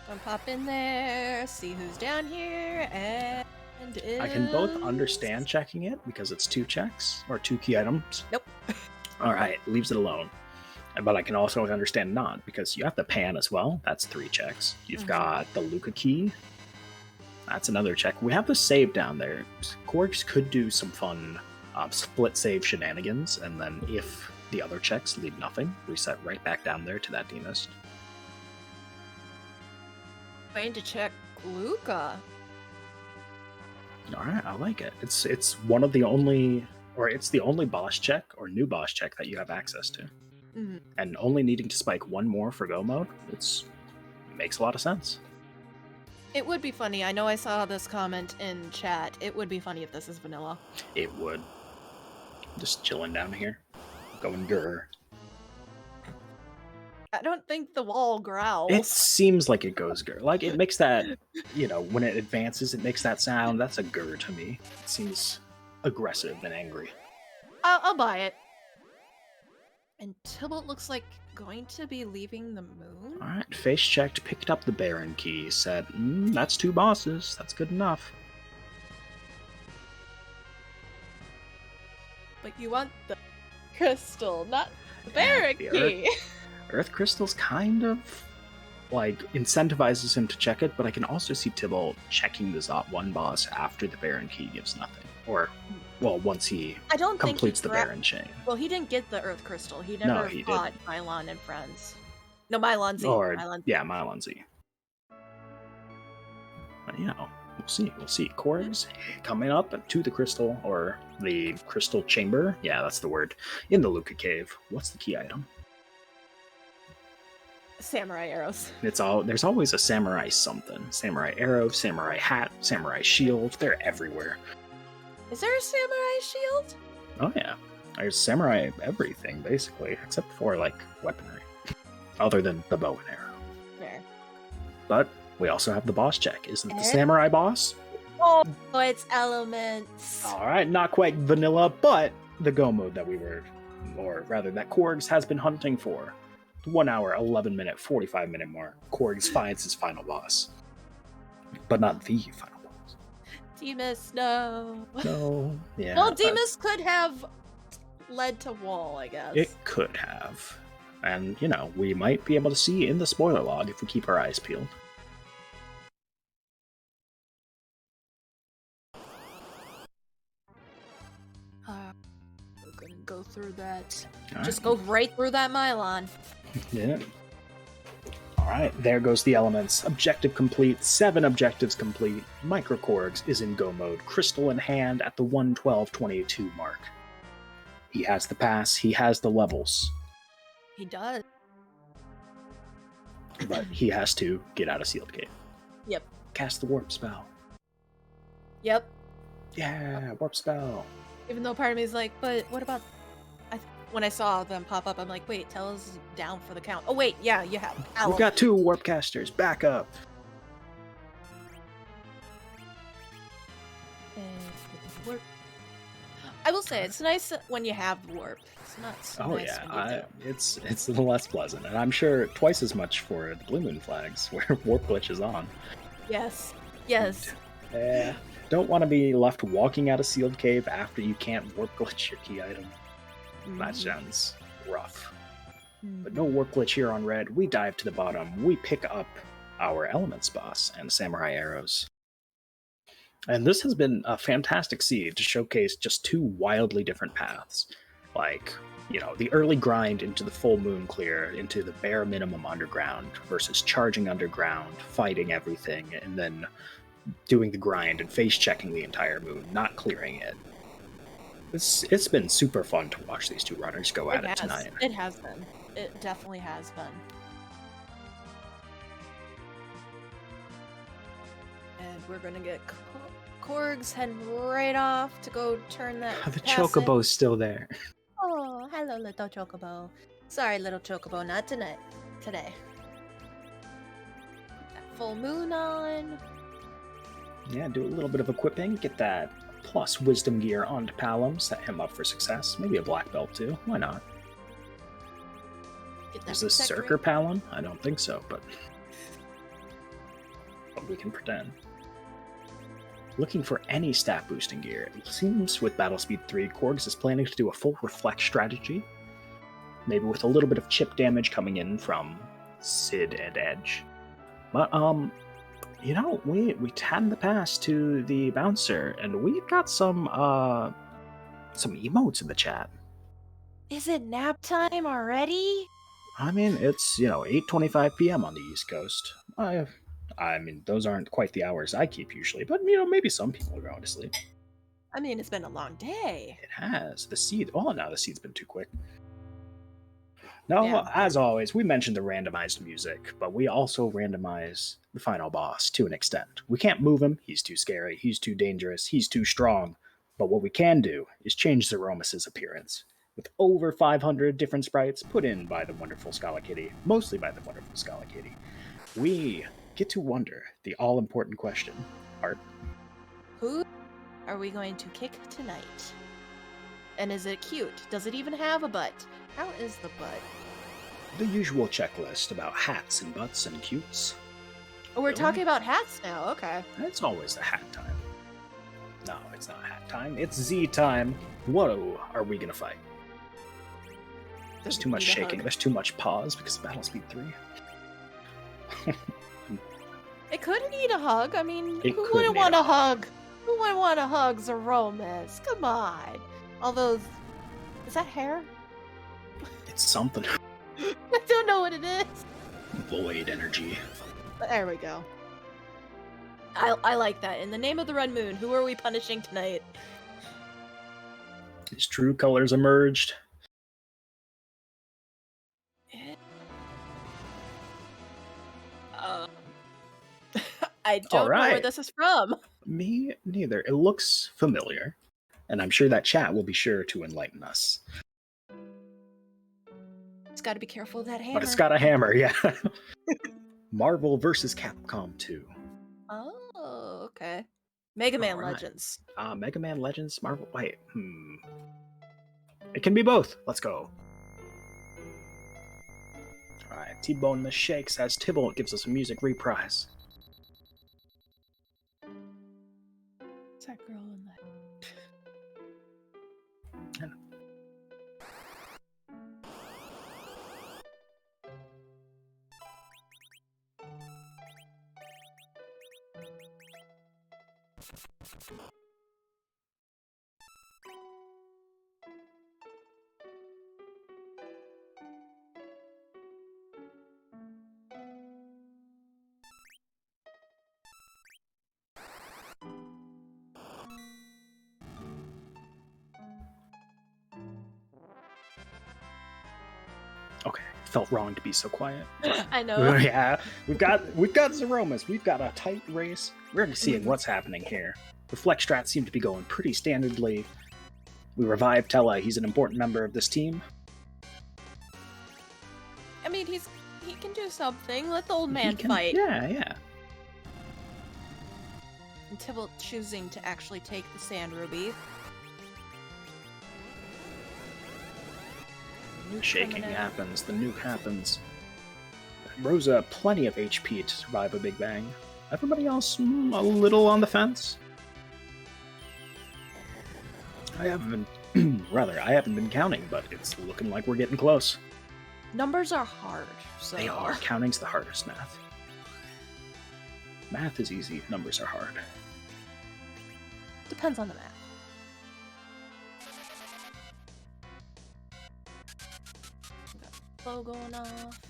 Gonna pop in there, see who's down here, and I can both understand checking it because it's 2 checks or 2 key items. Nope. Alright, leaves it alone. But I can also understand not, because you have the pan as well. That's 3 checks. You've got the Luca key. That's another check. We have the save down there. Korgs could do some fun split save shenanigans, and then if the other checks leave nothing, reset right back down there to that Demist. Going to check Luca. Alright, I like it. It's one of the only, or it's the only boss check or new boss check that you have access to. And only needing to spike 1 more for go mode, it makes a lot of sense. It would be funny. I know I saw this comment in chat. It would be funny if this is vanilla. It would. Just chilling down here. Going grr. I don't think the wall growls. It seems like it goes grr. Like, it makes that, when it advances, it makes that sound. That's a grr to me. It seems aggressive and angry. I'll buy it. And Tybalt looks like going to be leaving the moon? Alright, face checked, picked up the Baron key, said, that's 2 bosses, that's good enough. But you want the crystal, not the Baron key! Earth crystal's kind of, incentivizes him to check it, but I can also see Tybalt checking the Zot 1 boss after the Baron key gives nothing. Or, once he completes the Baron chain. Well, he didn't get the Earth Crystal. He never fought Mylon and friends. No, Mylon Z. Mylon Z. But, we'll see. Korgs coming up to the crystal, or the crystal chamber. Yeah, that's the word. In the Luca Cave. What's the key item? Samurai arrows. There's always a samurai something. Samurai arrow, samurai hat, samurai shield. They're everywhere. Is there a samurai shield? Oh yeah. There's samurai everything, basically, except for, weaponry. other than the bow and arrow. Fair. But we also have the boss check. Is it the Eh? samurai boss? Oh, it's elements. All right, not quite vanilla, but the go mode that we were, or rather that Korgs has been hunting for. 1 hour, 11 minute, 45 minute mark. Korgs finds his final boss. But not the final boss. Demus, no. No. Yeah. Well, Demus could have led to Wall, I guess. It could have. And, you know, we might be able to see in the spoiler log if we keep our eyes peeled. We're gonna go through that. All Just right. go right through that Mylon. Yeah. All right, there goes the elements. Objective complete, 7 objectives complete. Microkorgs is in go mode, crystal in hand at the 112.22 mark. He has the pass, he has the levels, He does. but he has to get out of Sealed Gate. Yep. Cast the warp spell. Yep. Yeah, warp spell. Even though part of me is like, but what about... when I saw them pop up, I'm like, wait, Tella's down for the count. Oh, wait, yeah, you have. We've got 2 warp casters. Back up. Warp. I will say, it's nice when you have the warp. It's not so Oh nice yeah, when you don't. it's less pleasant, and I'm sure twice as much for the Blue Moon flags, where warp glitch is on. Yes. Yes. Don't want to be left walking out of Sealed Cave after you can't warp glitch your key item. That sounds rough. But no warp glitch here on red. We dive to the bottom. We pick up our elements boss and samurai arrows. And this has been a fantastic seed to showcase just 2 wildly different paths. Like, you know, the early grind into the full moon clear, into the bare minimum underground, versus charging underground, fighting everything, and then doing the grind and face checking the entire moon, not clearing it. It's been super fun to watch these 2 runners go at it tonight. It has been. It definitely has been. And we're gonna get Korgs heading right off to go turn that. The pass in. chocobo's still there. Oh, hello, little chocobo. Sorry, little chocobo, not tonight. Today. Put that full moon on. Yeah, do a little bit of equipping, get that plus wisdom gear onto Palom, set him up for success. Maybe a black belt too. Why not? Is this Circer Palom? I don't think so, but we can pretend. Looking for any stat boosting gear. It seems with Battle Speed 3, Korgs is planning to do a full reflect strategy. Maybe with a little bit of chip damage coming in from Sid and Edge. But, you know, we had the pass to the bouncer, and we've got some emotes in the chat. Is it nap time already? I mean, it's, you know, 8:25 p.m. on the East Coast. I mean, those aren't quite the hours I keep usually, but, you know, maybe some people are going to sleep. I mean, it's been a long day. It has. The seed. Oh, no, the seed's been too quick. No, Yeah. as always, we mentioned the randomized music, but we also randomize the final boss to an extent. We can't move him. He's too scary. He's too dangerous. He's too strong. But what we can do is change Zeromus's appearance. With over 500 different sprites put in by the wonderful Scala Kitty, mostly by the wonderful Scala Kitty, we get to wonder the all-important question. Art. Who are we going to kick tonight? And is it cute? Does it even have a butt? How is the butt? The usual checklist about hats and butts and cutes. Oh, we're Really? talking about hats now. Okay. It's always the hat time. No, it's not hat time. It's Z time. What are we gonna fight? There's too much Need a shaking. hug. There's too much pause because of Battle Speed 3. It could need a hug. I mean, It who could wouldn't need want a a hug? Who wouldn't want to hug Zeromus? Come on. All those... Is that hair? It's something. I don't know what it is. Void energy. But there we go. I like that. In the name of the Red Moon, who are we punishing tonight? His true colors emerged. I don't know where Alright. this is from. Me neither. It looks familiar. And I'm sure that chat will be sure to enlighten us. It's got to be careful of that hammer. But it's got a hammer, yeah. Marvel vs. Capcom 2. Oh, okay. Mega Man Alright. Legends. Mega Man Legends, Marvel. Wait, It can be both. Let's go. Alright, T-Bone the Shakes as Tybalt gives us a music reprise. What's that girl in that? Okay, felt wrong to be so quiet. I know. Yeah, we've got Zeromus. We've got a tight race. We're already seeing what's happening here. The flex strats seem to be going pretty standardly. We revive Tella. He's an important member of this team. I mean, he can do something. Let the old man fight. Yeah. And Tybalt choosing to actually take the Sand Ruby. Shaking happens. The nuke happens. Rosa, plenty of HP to survive a Big Bang. Everybody else, a little on the fence. I haven't been counting, but it's looking like we're getting close. Numbers are hard, so... They are. Counting's the hardest math. Math is easy. Numbers are hard. Depends on the math. Flow going off.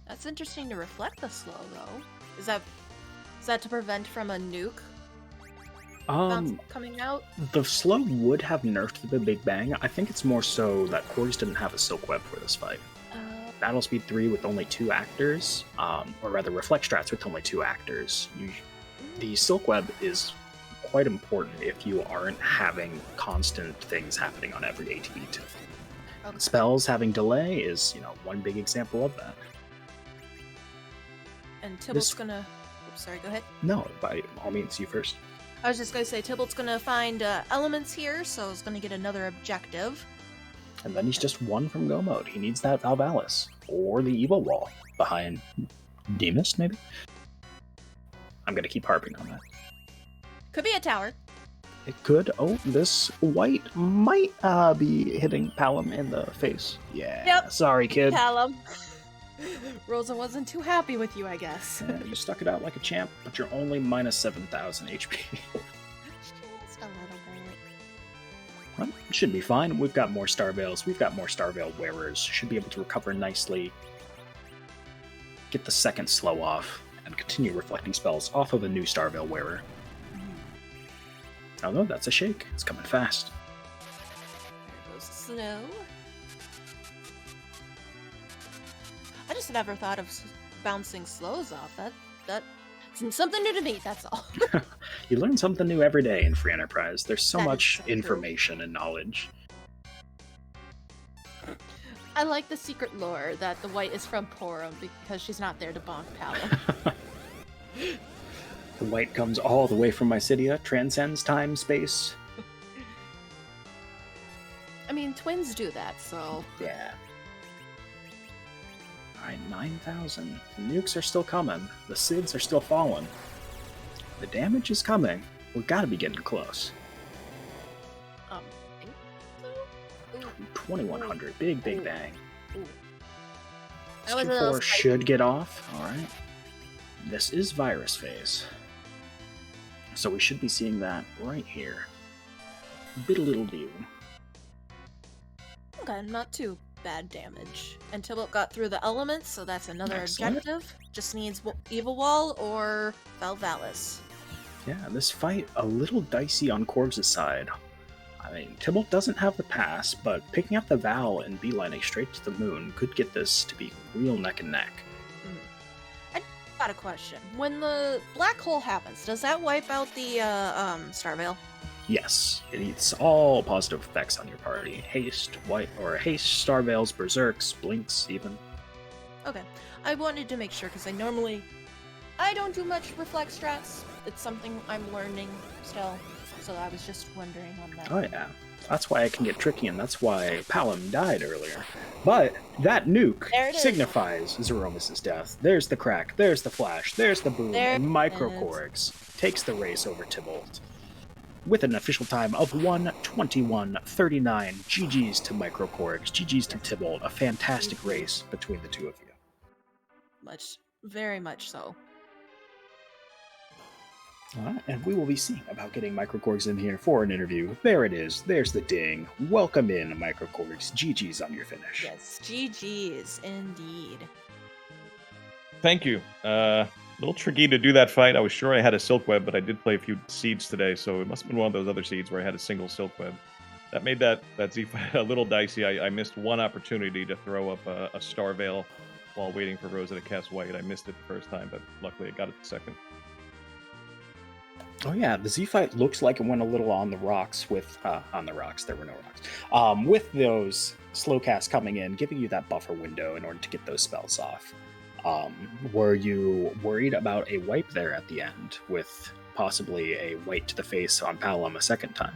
That's interesting to reflect the slow though. Is that to prevent from a nuke coming out? The slow would have nerfed the Big Bang. I think it's more so that Korgs didn't have a Silk Web for this fight. Battle Speed 3 with only 2 actors, or rather Reflect Strats with only 2 actors. The Silk Web is quite important if you aren't having constant things happening on every ATB too. Okay. Spells having delay is, one big example of that. And Tybalt's gonna... Oops, sorry, go ahead. No, by all means, you first. I was just gonna say, Tybalt's gonna find elements here, so he's gonna get another objective. And then he's just one from go mode. He needs that Valvalis. Or the Evil Wall behind Demus, maybe? I'm gonna keep harping on that. Could be a tower. It could. Oh, this white might be hitting Palom in the face. Yeah. Yep. Sorry, kid. Palom. Rosa wasn't too happy with you, I guess. Yeah, you stuck it out like a champ, but you're only minus 7,000 HP. Just a little bit. Well, it should be fine. We've got more Star Veils. We've got more Star Veil wearers. Should be able to recover nicely. Get the second slow off, and continue reflecting spells off of a new Star Veil wearer. Oh no, that's a shake. It's coming fast. There goes the snow. I just never thought of bouncing slows off. That's something new to me, that's all. You learn something new every day in Free Enterprise. There's so That is much so true. information and knowledge. I like the secret lore that the white is from Porum because she's not there to bonk Palom. The white comes all the way from Mysidia, transcends time, space. I mean, twins do that, so... Yeah. Alright, 9,000. The nukes are still coming. The SIDS are still falling. The damage is coming. We've got to be getting close. think so? Ooh. 2,100. Big Ooh. bang. Ooh. That was a little 4 should get off. Alright. This is virus phase. So we should be seeing that right here. Little do. Okay, not too bad damage. And Tybalt got through the elements, so that's another Excellent. objective. Just needs Evil Wall or Valvalis. Yeah, this fight a little dicey on Korgs' side. I mean, Tybalt doesn't have the pass, but picking up the Val and beelining straight to the moon could get this to be real neck and neck. I got a question. When the black hole happens, does that wipe out the Star Veil? Yes, it eats all positive effects on your party. Haste, Star Veils, Berserks, Blinks, even. Okay. I wanted to make sure because I don't do much reflect strats. It's something I'm learning still. So I was just wondering on that. Oh yeah, that's why I can get tricky, and that's why Palom died earlier. But that nuke signifies Zeromus' death. There's the crack, there's the flash, there's the boom, and Microkorgs takes the race over Tybalt. With an official time of 1:21:39. GG's to Microkorgs, GG's to Tybalt. A fantastic race between the two of you. Very much so. And we will be seeing about getting Microkorgs in here for an interview. There it is. There's the ding. Welcome in, Microkorgs. GG's on your finish. Yes, GG's indeed. Thank you. A little tricky to do that fight. I was sure I had a Silk Web, but I did play a few seeds today, so it must have been one of those other seeds where I had a single Silk Web. That made that Z fight a little dicey. I missed one opportunity to throw up a Star Veil while waiting for Rosa to cast White. I missed it the first time, but luckily I got it the second. Oh yeah, the Z fight looks like it went a little on the rocks with on the rocks. There were no rocks. With those slow casts coming in, giving you that buffer window in order to get those spells off. Were you worried about a wipe there at the end with possibly a white to the face on Palom a second time?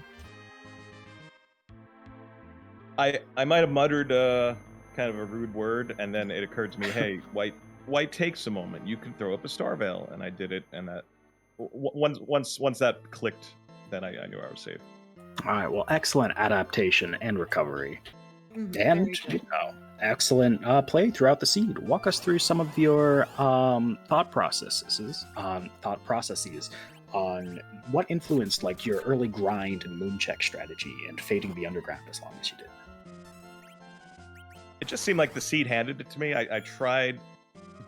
I might have muttered kind of a rude word, and then it occurred to me, hey, white takes a moment. You can throw up a Star Veil, and I did it, and that once that clicked, then I knew I was safe. All right, well, excellent adaptation and recovery, and excellent play throughout the seed. Walk us through some of your thought processes on what influenced like your early grind and moon check strategy and fading the underground as long as you did. It just seemed like the seed handed it to me. I tried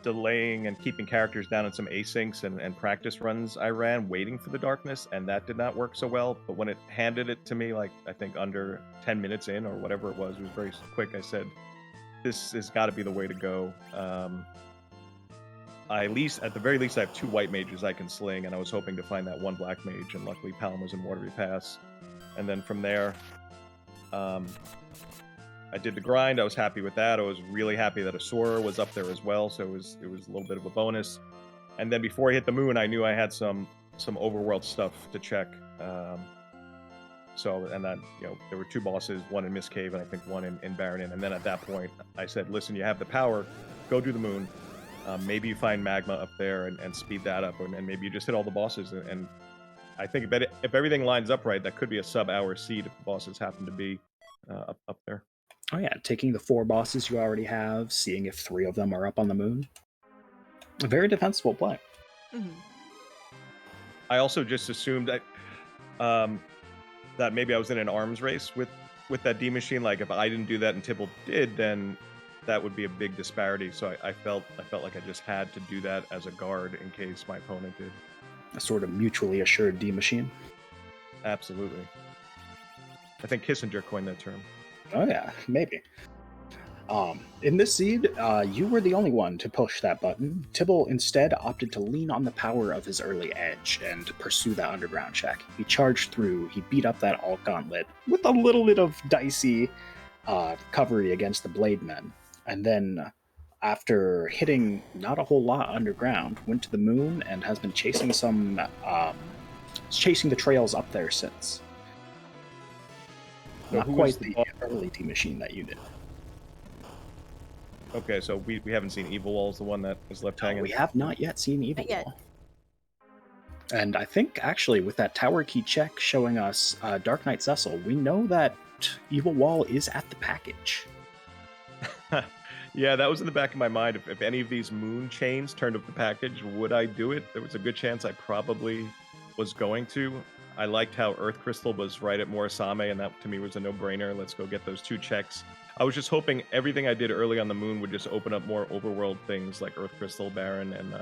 delaying and keeping characters down in some asyncs and practice runs I ran waiting for the darkness, and that did not work so well. But when it handed it to me, like I think under 10 minutes in or whatever it was very quick, I said, this has got to be the way to go. At the very least, I have 2 white mages I can sling, and I was hoping to find that 1 black mage, and luckily Palom was in Watery Pass. And then from there, I did the grind. I was happy with that. I was really happy that Asura was up there as well, so it was a little bit of a bonus. And then before I hit the moon, I knew I had some overworld stuff to check. And then there were 2 bosses, one in Mist Cave and I think one in Baronin. And then at that point, I said, listen, you have the power, go do the moon. Maybe you find Magma up there and speed that up, and maybe you just hit all the bosses. And I think if everything lines up right, that could be a sub-hour seed if the bosses happen to be up there. Oh yeah, taking the 4 bosses you already have, seeing if 3 of them are up on the moon. A very defensible play. Mm-hmm. I also just assumed that maybe I was in an arms race with that D machine. Like if I didn't do that and Tybalt did, then that would be a big disparity. So I felt like I just had to do that as a guard in case my opponent did. A sort of mutually assured D machine. Absolutely. I think Kissinger coined that term. Oh yeah, maybe. In this seed, you were the only one to push that button. Tybalt instead opted to lean on the power of his early edge and pursue that underground check. He charged through, he beat up that alt gauntlet with a little bit of dicey recovery against the Blade Men. And then, after hitting not a whole lot underground, went to the moon and has been chasing chasing the trails up there since. So not quite the early T machine that you did. Okay, so we haven't seen Evil Wall's the one that is left hanging? We have not yet seen Evil Wall. And I think, actually, with that tower key check showing us Dark Knight Cecil, we know that Evil Wall is at the package. Yeah, that was in the back of my mind. If any of these moon chains turned up the package, would I do it? There was a good chance I probably was going to. I liked how Earth Crystal was right at Morisame, and that to me was a no-brainer. Let's go get those 2 checks. I was just hoping everything I did early on the moon would just open up more overworld things like Earth Crystal, Baron, and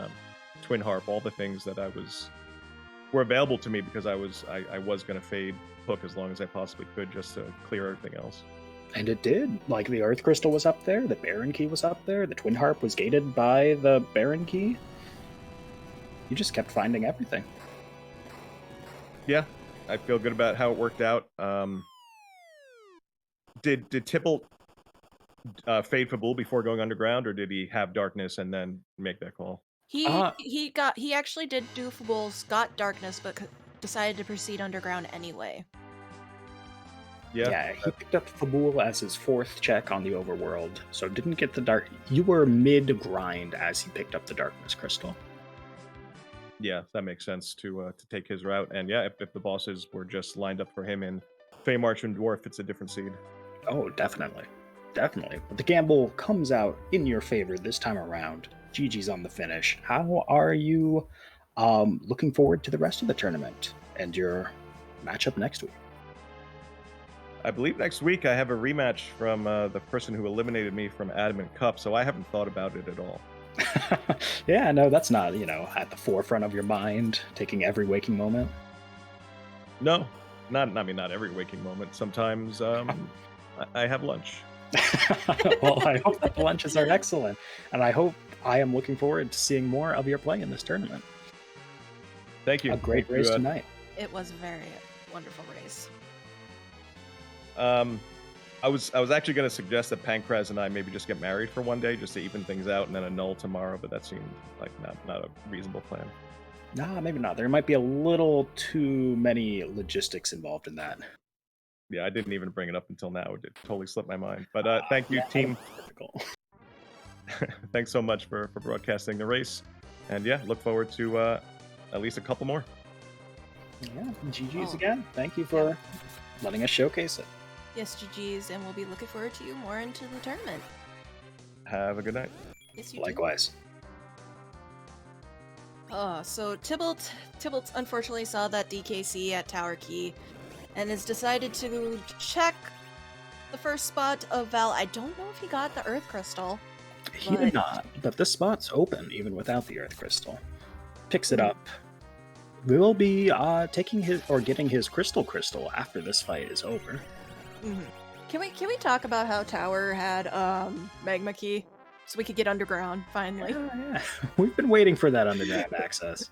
Twin Harp, all the things that were available to me because I was going to fade Hook as long as I possibly could just to clear everything else. And it did. Like, the Earth Crystal was up there, the Baron Key was up there, the Twin Harp was gated by the Baron Key. You just kept finding everything. Yeah. I feel good about how it worked out. Did Tybalt fade Fabul before going underground, or did he have darkness and then make that call? He actually did do Fabuls, got darkness, but decided to proceed underground anyway. Yeah, he picked up Fabul as his 4th check on the overworld, so didn't get the dark. You were mid-grind as he picked up the darkness crystal. Yeah, that makes sense to take his route. And yeah, if the bosses were just lined up for him in Fey March and Dwarf, it's a different seed. Oh, definitely. Definitely. But the gamble comes out in your favor this time around. GG's on the finish. How are you looking forward to the rest of the tournament and your matchup next week? I believe next week I have a rematch from the person who eliminated me from Adamant Cup, so I haven't thought about it at all. Yeah, no, that's not, at the forefront of your mind, taking every waking moment. No, not every waking moment. Sometimes I have lunch. Well, I hope that the lunches are excellent, and I am looking forward to seeing more of your play in this tournament. Thank you. A great race tonight. It was a very wonderful race. I was actually going to suggest that Pancraz and I maybe just get married for one day just to even things out, and then annul tomorrow, but that seemed like not a reasonable plan. Nah, maybe not. There might be a little too many logistics involved in that. Yeah, I didn't even bring it up until now. It totally slipped my mind. But thank you, team. Thanks so much for broadcasting the race. And yeah, look forward to at least a couple more. Yeah, GG's again. Thank you for letting us showcase it. Yes, GG's, and we'll be looking forward to you more into the tournament. Have a good night. Yes, you Likewise. So Tybalt unfortunately saw that DKC at Tower Key and has decided to check the first spot of Val. I don't know if he got the Earth Crystal. He did not, but this spot's open even without the Earth Crystal. Picks it up. We will be taking getting his Crystal after this fight is over. Mm-hmm. Can we talk about how Tower had Magma Key so we could get underground finally? Yeah. We've been waiting for that underground access.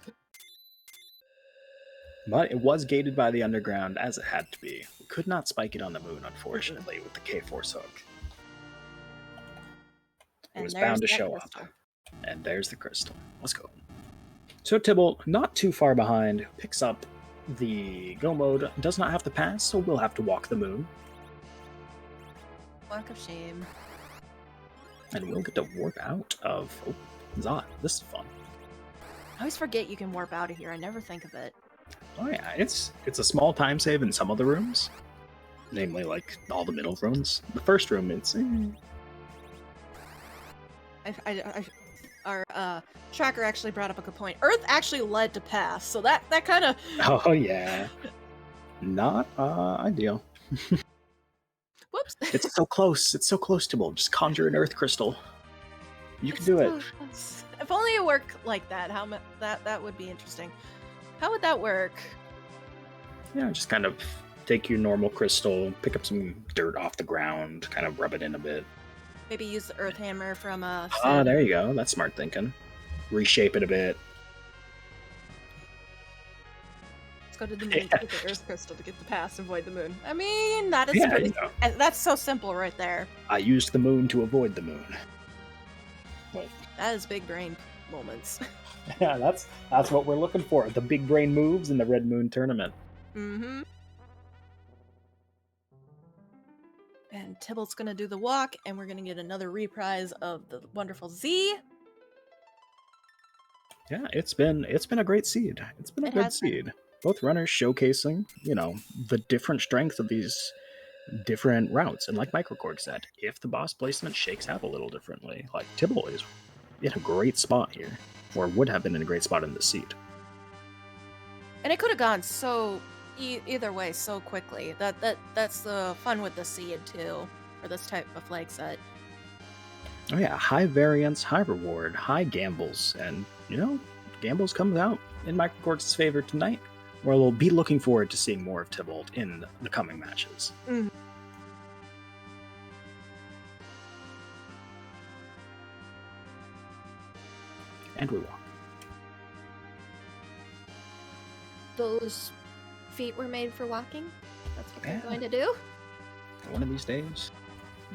But it was gated by the underground as it had to be. We could not spike it on the moon, unfortunately, with the K-Force hook. It was bound to show up. And there's the crystal. Let's go. So Tybalt, not too far behind, picks up the go mode, does not have to pass, so we'll have to walk the moon. Walk of shame. And we'll get to warp out of Zot. This is fun. I always forget you can warp out of here. I never think of it. Oh yeah, it's a small time save in some of the rooms. Namely, like, all the middle rooms. The first room, it's... Our tracker actually brought up a good point. Earth actually led to pass, so that kind of... Oh yeah. Not ideal. Whoops. It's so close. It's so close, Tybalt. Just conjure an Earth Crystal. You can do it. If only it worked like that. That would be interesting. How would that work? Yeah, just kind of take your normal crystal, pick up some dirt off the ground, kind of rub it in a bit. Maybe use the Earth Hammer from there you go. That's smart thinking. Reshape it a bit. Let's go to the moon to get the Earth Crystal to get the pass, avoid the moon. I mean, that is pretty... That's so simple right there. I used the moon to avoid the moon. Wait. That is big brain moments. Yeah, that's what we're looking for. The big brain moves in the Red Moon tournament. Mm-hmm. And Tybalt's gonna do the walk, and we're gonna get another reprise of the wonderful Z. Yeah, it's been a great seed. It's been a good seed. Both runners showcasing, the different strength of these different routes. And like Microkorg said, if the boss placement shakes out a little differently, like Tybalt is in a great spot here, or would have been in a great spot in the seed. And it could have gone so either way so quickly. That's the fun with the seed too, for this type of flag set. Oh yeah, high variance, high reward, high gambles, and gambles comes out in Microkorg's favor tonight, where we'll be looking forward to seeing more of Tybalt in the coming matches. Mm-hmm. And we walk. Those feet were made for walking. That's what Yeah. they're going to do. One of these days,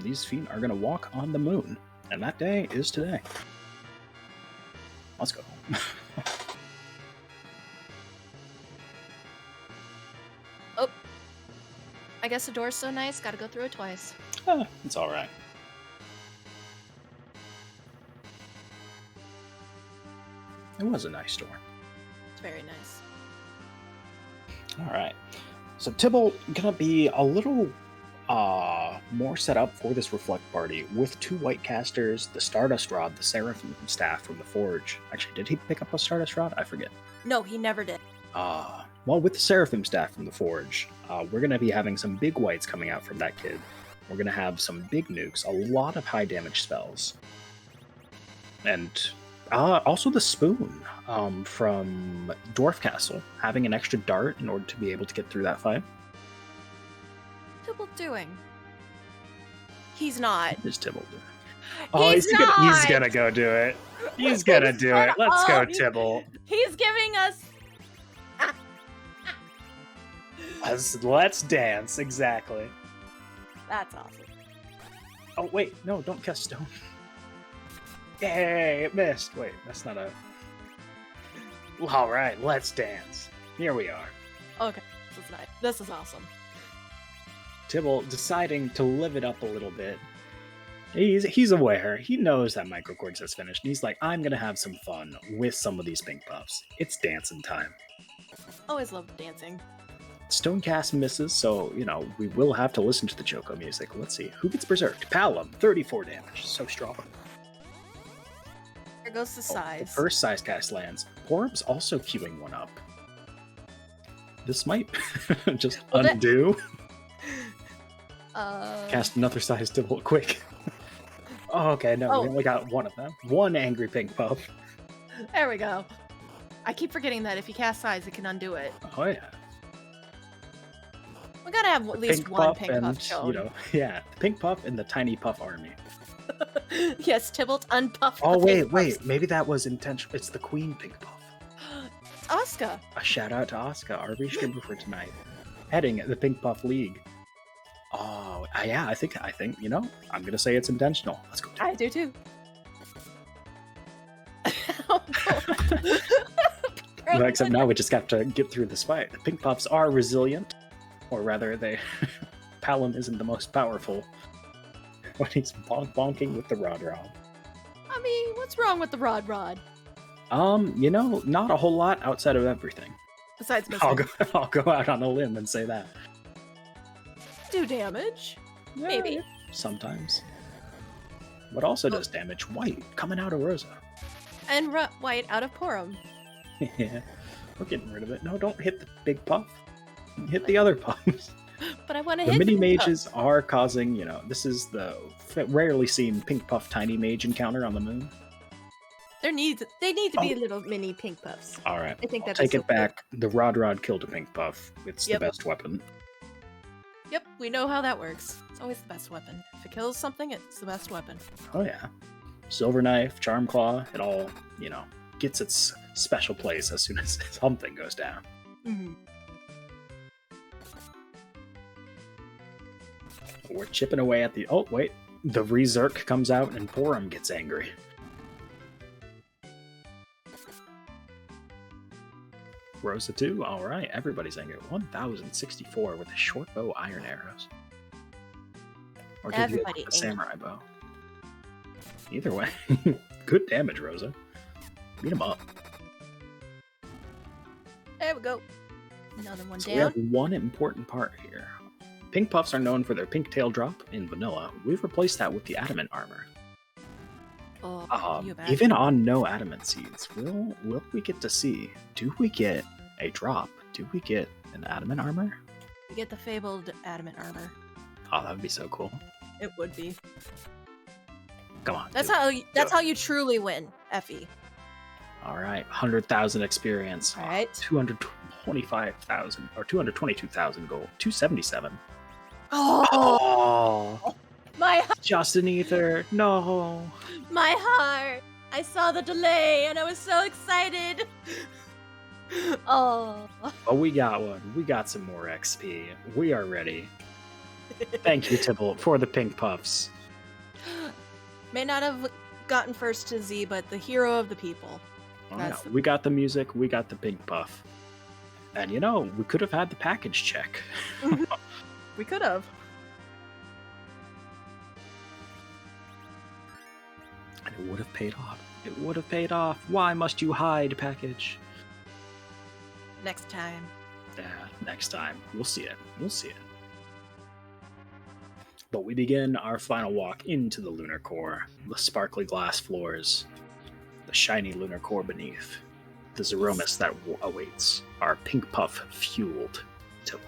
these feet are going to walk on the moon. And that day is today. Let's go. Oh. I guess the door's so nice, gotta go through it twice. It's all right. It was a nice door. It's very nice. All right. So Tybalt gonna be a little more set up for this Reflect party with 2 white casters, the Stardust Rod, the Seraphim Staff from the Forge. Actually, did he pick up a Stardust Rod? I forget. No, he never did. Well, with the Seraphim Staff from the Forge, we're going to be having some big whites coming out from that kid. We're going to have some big nukes, a lot of high damage spells. And also the Spoon from Dwarf Castle, having an extra dart in order to be able to get through that fight. Tybalt doing? He's not. What is Tybalt doing? He's he's not! gonna go do it. He's gonna do it. Let's go, Tybalt. He's giving us... Let's dance, exactly. That's awesome. Oh, wait, no, don't cast stone. Yay, it missed. Wait, that's not a... Alright, let's dance. Here we are. Okay, this is nice. This is awesome. Tybalt deciding to live it up a little bit. He's aware. He knows that Micro Korgs has finished. And he's like, I'm gonna have some fun with some of these pink puffs. It's dancing time. Always loved dancing. Stonecast misses, so, we will have to listen to the Choco music. Let's see. Who gets berserked? Palom, 34 damage. So strong. There goes the The size. first size cast lands. Porum's also queuing one up. This might just undo. Cast another size Tybalt quick. Oh, okay, no, we only got one of them. One angry pink puff. There we go. I keep forgetting that if you cast size, it can undo it. Oh, yeah. We gotta have at least one pink puff shown. The pink puff and the tiny puff army. Yes, Tybalt unpuffed. Oh, the pink wait, puffs. maybe that was intentional. It's the queen pink puff. It's Asuka. A shout out to Asuka, our restreamer for tonight. Heading the Pink Puff League. Oh, yeah, I think, I'm gonna say it's intentional. Let's go. I do too. No, except now we just got to get through this fight. The pink puffs are resilient, or rather, Palom isn't the most powerful when he's bonking with the Rod. I mean, what's wrong with the Rod? Not a whole lot outside of everything. Besides missing. I'll go out on a limb and say that. Do damage? Maybe. Yeah, sometimes. What also does damage? White, coming out of Rosa. And white out of Porum. Yeah, we're getting rid of it. No, don't hit the big puff. Hit the other puffs. But I want to The hit mini the mages are causing, this is the rarely seen pink puff tiny mage encounter on the moon. They need to be little mini pink puffs. All right, I think I'll that's take so it back. The Rod killed a pink puff. It's Yep. the best weapon. Yep, we know how that works. It's always the best weapon. If it kills something, it's the best weapon. Oh yeah, Silver Knife, Charm Claw, it all, gets its special place as soon as something goes down. Mm-hmm. We're chipping away at the... Oh, wait. The Rezerk comes out and Porum gets angry. Rosa 2? Alright, everybody's angry. 1064 with a short bow iron arrows. Or did you Everybody get the samurai bow? Either way. Good damage, Rosa. Beat him up. There we go. Another one So down. we have one important part here. Pink puffs are known for their pink tail drop in vanilla. We've replaced that with the adamant armor. Oh, you bad. Even on no adamant seeds, will we get to see? Do we get a drop? Do we get an adamant armor? You get the fabled adamant armor. Oh, that would be so cool. It would be. Come on. That's do it. how you truly win, FE. All right, 100,000 experience. All right. 225,000 or 222,000 gold. 277. Oh, my Just an ether. No. heart! I saw the delay and I was so excited. Oh. But we got one. We got some more XP. We are ready. Thank you, Tybalt, for the pink puffs. May not have gotten first to Z, but the hero of the people. Oh, That's yeah. We got the music. We got the pink puff. And we could have had the package check. We could have. And it would have paid off. It would have paid off. Why must you hide, package? Next time. Yeah, next time. We'll see it. We'll see it. But we begin our final walk into the lunar core. The sparkly glass floors. The shiny lunar core beneath. The Zemus that awaits. Our pink puff fueled Tybalt.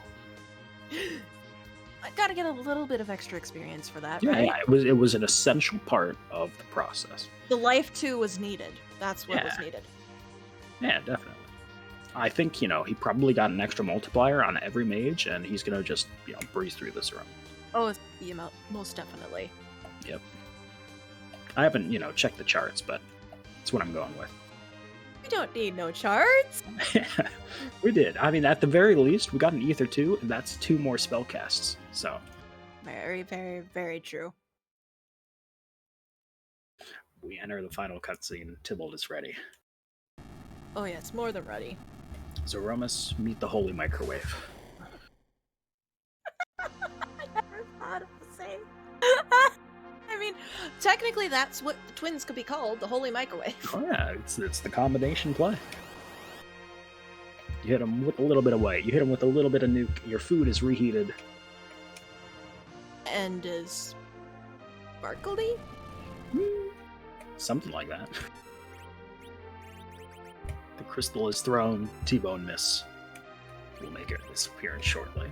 I gotta get a little bit of extra experience for that, Yeah, right? yeah, it was an essential part of the process. The life 2 was needed. That's what was Yeah. needed. Yeah, definitely. I think, he probably got an extra multiplier on every mage, and he's gonna just, breeze through this room. Oh, most definitely. Yep. I haven't, checked the charts, but that's what I'm going with. We don't need no charts. We did. I mean, at the very least, we got an Ether 2, and that's 2 more spell casts. So, Very, very, very true. we enter the final cutscene. Tybalt is ready. Oh yes, more than ready. Zemus, meet the holy microwave. I never thought of the same. I mean, technically that's what the twins could be called, the holy microwave. Oh yeah, it's the combination play. You hit them with a little bit of white. You hit them with a little bit of nuke. Your food is reheated. And is sparkly? Something like that. The crystal is thrown. T-bone miss. We'll make its appearance shortly.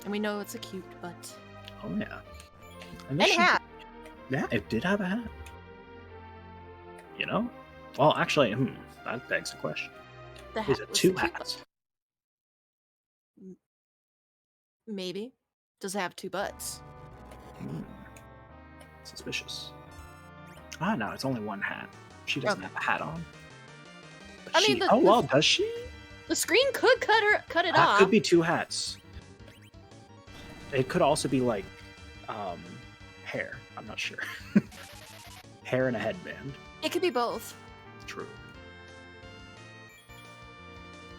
And we know it's a cute butt. Oh yeah. And this hat. Yeah, it did have a hat. Well, actually, that begs the question. The hat Is it was 2 the cute hats? butt. Maybe. Does it have 2 butts? Suspicious. Ah, no, it's only 1 hat. She doesn't Okay. have a hat on. But I mean, does she? The screen could cut it That off. could be 2 hats. It could also be like hair. I'm not sure. Hair and a headband. It could be both. True.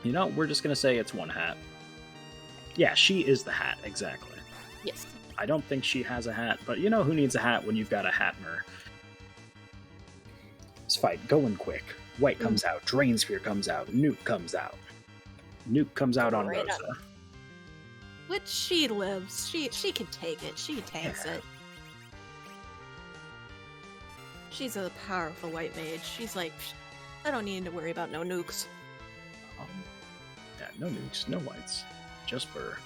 We're just gonna say it's 1 hat. Yeah, she is the hat, exactly. Yes. I don't think she has a hat, but who needs a hat when you've got a Hatmer? This fight going quick. White comes out, Drain Spear comes out, Nuke comes out. Nuke comes out on Right Rosa. Which she lives. She can take it. She tanks it. She's a powerful white mage. She's like, I don't need to worry about no nukes. Yeah, no nukes, no whites. Just for...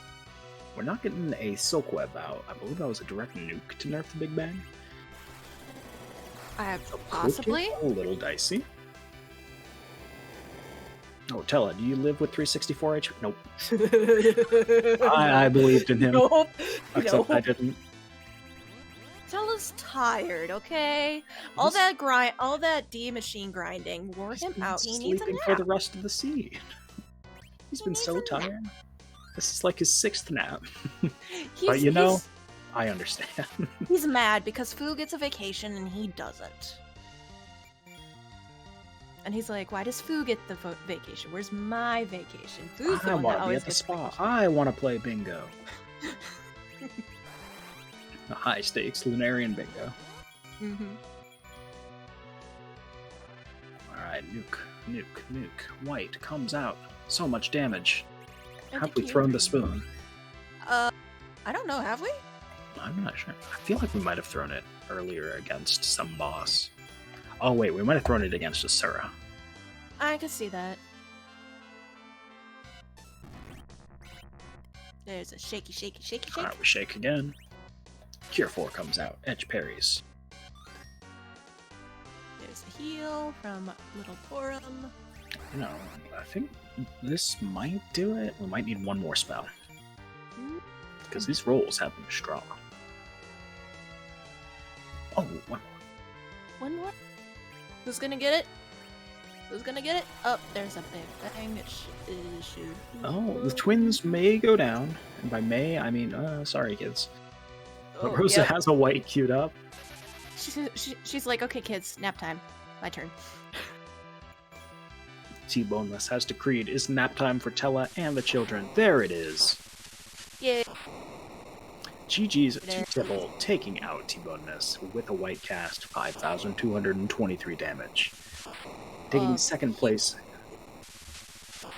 We're not getting a Silk Web out. I believe that was a direct nuke to nerf the Big Bang. Possibly. A little dicey. Oh, Tella, do you live with 364 HP? Nope. I believed in him. Nope. Except I Nope. didn't. Tella's tired, okay? All that D machine grinding wore him out. He needs a sleeping nap. for the rest of the seed. He's been needs so a nap. tired. This is like his 6th nap. He's, But I understand. he's mad because Fu gets a vacation and he doesn't. And he's like, why does Fu get the vacation? Where's my vacation? Fu's the I one that want to be always at the gets spa. vacation. I want to play bingo. The high stakes Lunarian bingo. Mm-hmm. Alright, nuke. White comes out. So much damage. I Have think we he- thrown the spoon? I don't know, have we? I'm not sure. I feel like we might have thrown it earlier against some boss. Oh wait, we might have thrown it against Asura. I can see that. There's a shaky, shaky, shaky, shake. Alright, we shake again. Cure 4 comes out. Edge parries. There's a heal from Little Porum. I think this might do it. We might need 1 more spell. Because these rolls have been strong. Oh, 1 more. One more? Who's gonna get it? Who's gonna get it? Oh, there's a big bang. It should. Oh, the twins may go down. And by may, I mean, sorry, kids. But Oh, Rosa yep. has a white queued up. She's like, okay, kids, nap time. My turn. T-Boneless has decreed it's nap time for Tella and the children. There it is. Yay. GG's to Tybalt taking out T-Boneless with a white cast, 5,223 damage. Taking second place.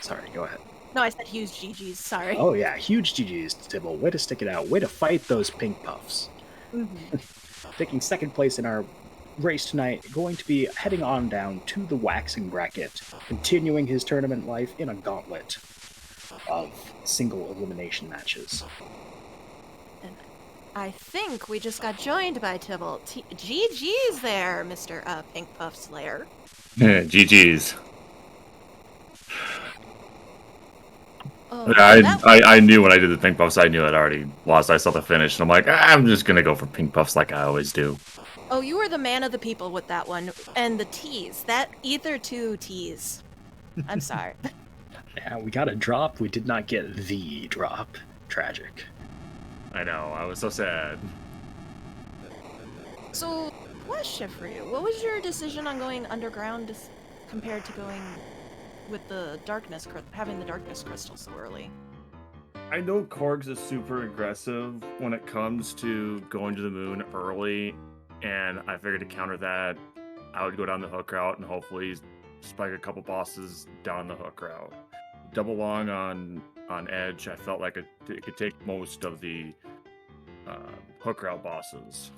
Sorry, go ahead. No, I said huge GG's, sorry. Oh yeah, huge GG's to Tybalt. Way to stick it out. Way to fight those pink puffs. Taking second place in our race tonight, going to be heading on down to the waxing bracket, continuing his tournament life in a gauntlet of single elimination matches. And I think we just got joined by Tybalt. GG's there, Mr. Pink Puff Slayer. GG's. Oh, I knew when I did the pink puffs, I knew I'd already lost. I saw the finish, and I'm like, I'm just gonna go for pink puffs like I always do. Oh, you were the man of the people with that one. And the tease. That either two tease. I'm sorry. Yeah, we got a drop. We did not get the drop. Tragic. I know, I was so sad. So, question for you. What was your decision on going underground compared to going with the darkness, having the darkness crystal so early? I know Korgs is super aggressive when it comes to going to the moon early, and I figured to counter that, I would go down the hook route and hopefully spike a couple bosses down the hook route. Double long on Edge, I felt like it could take most of the hook route bosses.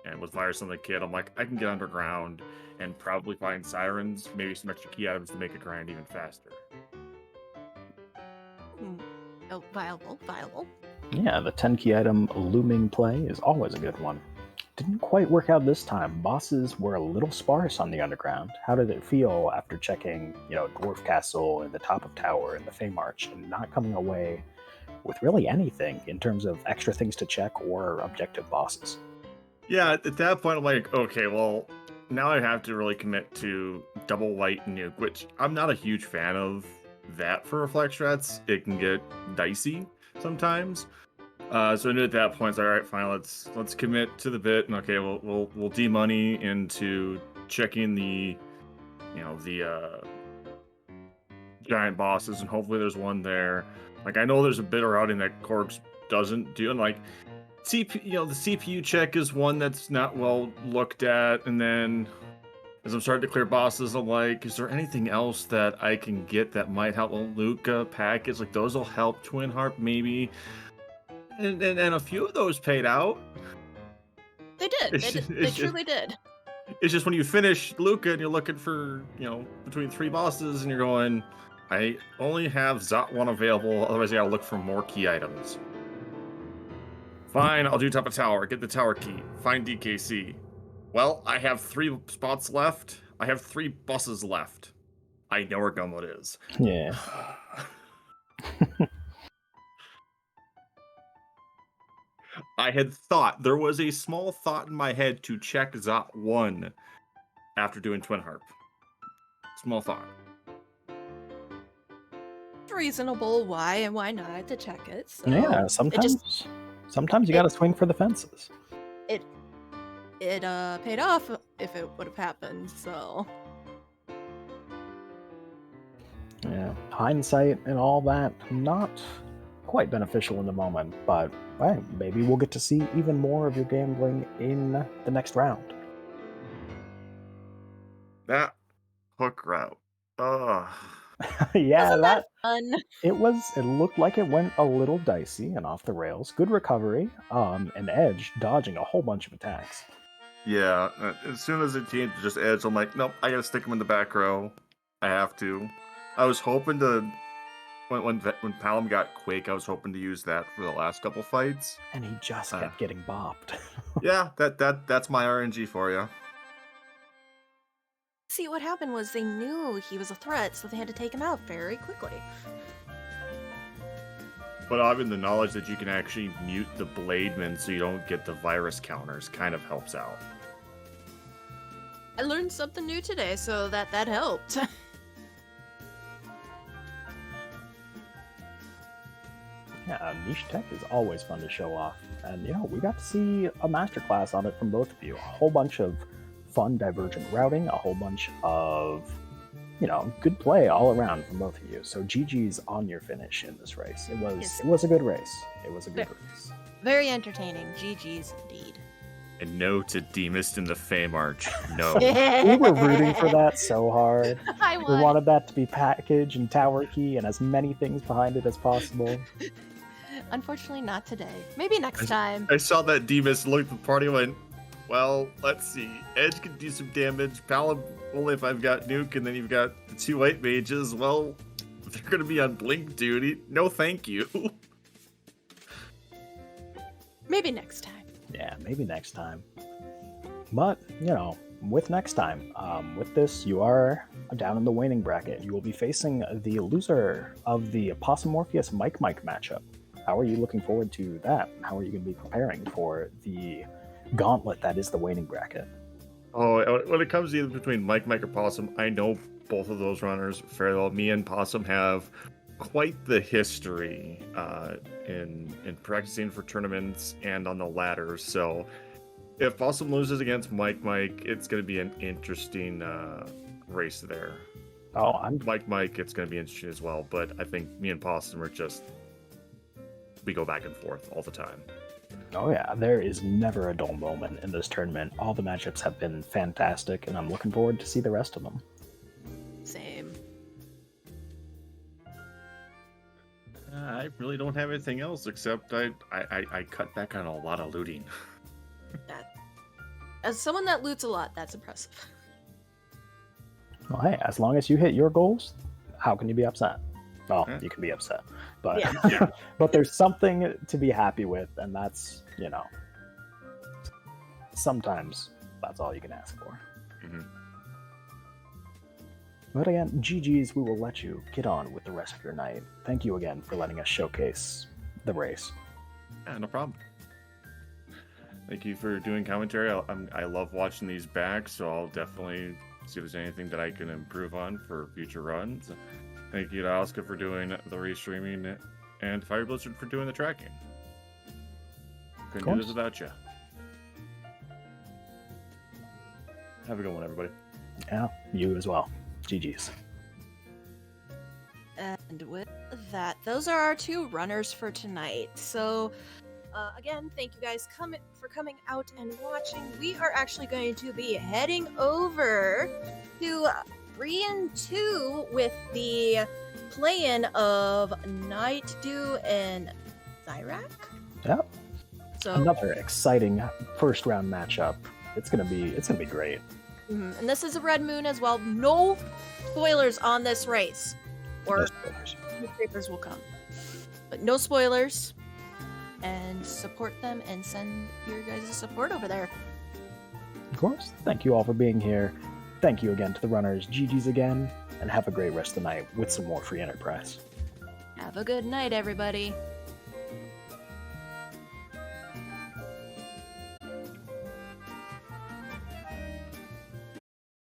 And with Virus on the Kid, I'm like, I can get underground and probably find sirens, maybe some extra key items to make it grind even faster. Oh, viable. Yeah, the 10 key item looming play is always a good one. Didn't quite work out this time. Bosses were a little sparse on the underground. How did it feel after checking, Dwarf Castle and the top of Tower and the Fey March and not coming away with really anything in terms of extra things to check or objective bosses? Yeah, at that point, I'm like, okay, well, now I have to really commit to double light nuke, which I'm not a huge fan of that for reflex strats. It can get dicey sometimes. So I knew at that point, it's like, all right, fine, let's commit to the bit, and okay, we'll de-money into checking the giant bosses, and hopefully there's one there. Like, I know there's a bit of routing that Korgs doesn't do, and like the CPU check is one that's not well looked at, and then as I'm starting to clear bosses, I'm like, is there anything else that I can get that might help? Well, Luca package, like those will help. Twin Harp maybe. And a few of those paid out. They did. They truly did. It's just when you finish Luca and you're looking for, between 3 bosses and you're going, I only have Zot 1 available, otherwise I gotta look for more key items. Fine, I'll do top of tower, get the tower key, find DKC. Well, I have 3 spots left. I have 3 buses left. I know where Gumlet is. Yeah. I had there was a small thought in my head to check Zot 1 after doing Twin Harp. Small thought. Reasonable. Why and why not to check it? So Yeah, sometimes you gotta swing for the fences. It paid off if it would have happened, so. Yeah, hindsight and all that, not quite beneficial in the moment, but hey, maybe we'll get to see even more of your gambling in the next round. That hook route. Ugh. Yeah, Wasn't that fun? It looked like it went a little dicey and off the rails. Good recovery, and Edge dodging a whole bunch of attacks. Yeah, as soon as it came to just Edge, I'm like, nope, I gotta stick him in the back row. I have to. I was hoping to, when Palom got Quake, I was hoping to use that for the last couple fights. And he just kept getting bopped. Yeah, that's my RNG for you. See, what happened was they knew he was a threat, so they had to take him out very quickly. But having the knowledge that you can actually mute the Blademan so you don't get the virus counters kind of helps out. I learned something new today, so that helped. Yeah, niche tech is always fun to show off. And, we got to see a masterclass on it from both of you. A whole bunch of fun divergent routing, a whole bunch of, good play all around from both of you. So GG's on your finish in this race. It was a good race. It was a good race. Very entertaining. GG's indeed. And no to Demas in the Fame Arch. No. We were rooting for that so hard. I We won. wanted that to be package and tower key and as many things behind it as possible. Unfortunately, not today. Maybe next time. I saw that Demas looked at the party and went, well, let's see. Edge can do some damage. Paladin, only if I've got Nuke, and then you've got the 2 white mages. Well, they're going to be on Blink duty. No, thank you. Maybe next time. Yeah, maybe next time. But, with next time, with this, you are down in the waning bracket. You will be facing the loser of the Opossum Morpheus Mike matchup. How are you looking forward to that? How are you going to be preparing for the gauntlet that is the waning bracket? Oh, when it comes to either between Mike or Possum, I know both of those runners fairly well. Me and Possum have quite the history in practicing for tournaments and on the ladders. So if Possum loses against Mike, it's going to be an interesting race there. Oh, Mike, it's going to be interesting as well. But I think me and Possum are we go back and forth all the time. Oh yeah, there is never a dull moment in this tournament. All the matchups have been fantastic, and I'm looking forward to see the rest of them. Same. I really don't have anything else except I cut back on a lot of looting. As someone that loots a lot, that's impressive. Well, hey, as long as you hit your goals, how can you be upset? Well, Yeah. you can be upset, but Yeah. but there's something to be happy with, and that's, sometimes that's all you can ask for. Mhm. But again, GG's, we will let you get on with the rest of your night. Thank you again for letting us showcase the race. Yeah, no problem. Thank you for doing commentary. I love watching these back, so I'll definitely see if there's anything that I can improve on for future runs. Thank you to Oscar for doing the restreaming, and Fire Blizzard for doing the tracking. Couldn't do this without you. Have a good one, everybody. Yeah, you as well. GG's. And with that, those are our 2 runners for tonight. So, again, thank you guys for coming out and watching. We are actually going to be heading over to 3 and 2 with the play-in of Night Dew and Zyrak. Yep. So, Another exciting first round matchup. It's gonna be great. and this is a Red Moon as well. No spoilers on this race, or No spoilers. newspapers will come, but no spoilers. And support them and send your guys' support over there. Of course. Thank you all for being here. Thank you again to the runners. GG's again, and have a great rest of the night with some more free enterprise. Have a good night, everybody.